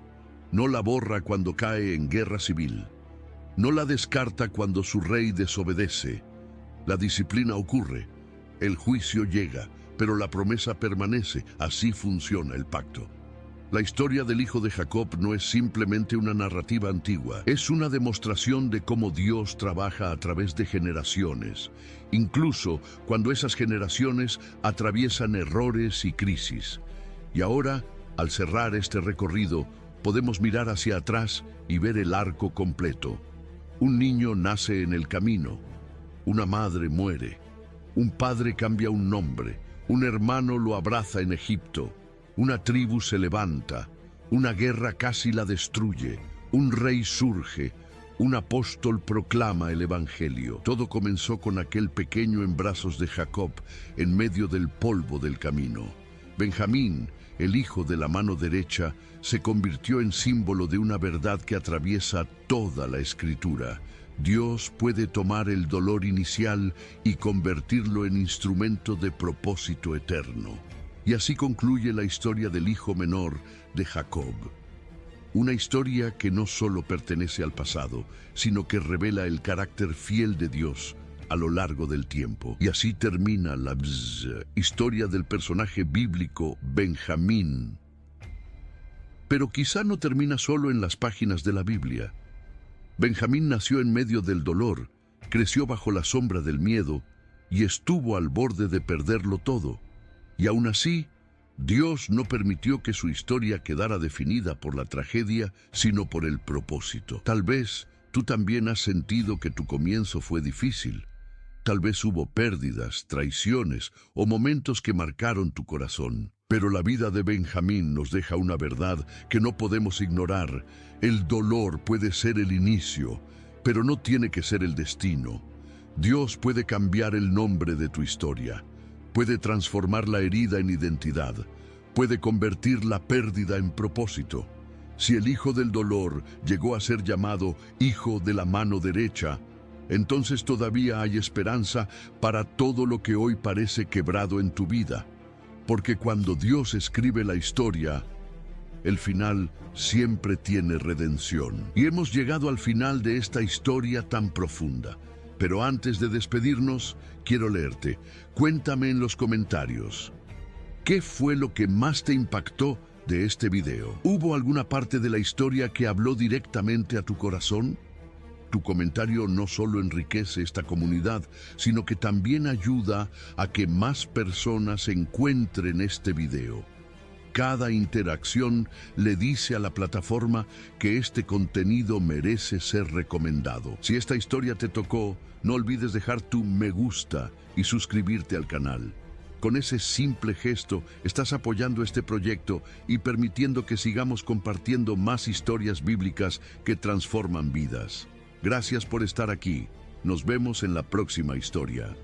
No la borra cuando cae en guerra civil. No la descarta cuando su rey desobedece. La disciplina ocurre, el juicio llega, pero la promesa permanece. Así funciona el pacto. La historia del hijo de Jacob no es simplemente una narrativa antigua, es una demostración de cómo Dios trabaja a través de generaciones, incluso cuando esas generaciones atraviesan errores y crisis. Y ahora, al cerrar este recorrido, podemos mirar hacia atrás y ver el arco completo. Un niño nace en el camino, una madre muere, un padre cambia un nombre, un hermano lo abraza en Egipto, una tribu se levanta, una guerra casi la destruye, un rey surge, un apóstol proclama el evangelio. Todo comenzó con aquel pequeño en brazos de Jacob, en medio del polvo del camino. Benjamín, el hijo de la mano derecha, se convirtió en símbolo de una verdad que atraviesa toda la Escritura. Dios puede tomar el dolor inicial y convertirlo en instrumento de propósito eterno. Y así concluye la historia del hijo menor de Jacob. Una historia que no solo pertenece al pasado, sino que revela el carácter fiel de Dios a lo largo del tiempo. Y así termina la historia del personaje bíblico Benjamín. Pero quizá no termina solo en las páginas de la Biblia. Benjamín nació en medio del dolor, creció bajo la sombra del miedo y estuvo al borde de perderlo todo. Y aún así, Dios no permitió que su historia quedara definida por la tragedia, sino por el propósito. Tal vez tú también has sentido que tu comienzo fue difícil. Tal vez hubo pérdidas, traiciones o momentos que marcaron tu corazón. Pero la vida de Benjamín nos deja una verdad que no podemos ignorar. El dolor puede ser el inicio, pero no tiene que ser el destino. Dios puede cambiar el nombre de tu historia. Puede transformar la herida en identidad, puede convertir la pérdida en propósito. Si el hijo del dolor llegó a ser llamado hijo de la mano derecha, entonces todavía hay esperanza para todo lo que hoy parece quebrado en tu vida. Porque cuando Dios escribe la historia, el final siempre tiene redención. Y hemos llegado al final de esta historia tan profunda. Pero antes de despedirnos, quiero leerte. Cuéntame en los comentarios, ¿qué fue lo que más te impactó de este video? ¿Hubo alguna parte de la historia que habló directamente a tu corazón? Tu comentario no solo enriquece esta comunidad, sino que también ayuda a que más personas encuentren este video. Cada interacción le dice a la plataforma que este contenido merece ser recomendado. Si esta historia te tocó, no olvides dejar tu me gusta y suscribirte al canal. Con ese simple gesto estás apoyando este proyecto y permitiendo que sigamos compartiendo más historias bíblicas que transforman vidas. Gracias por estar aquí. Nos vemos en la próxima historia.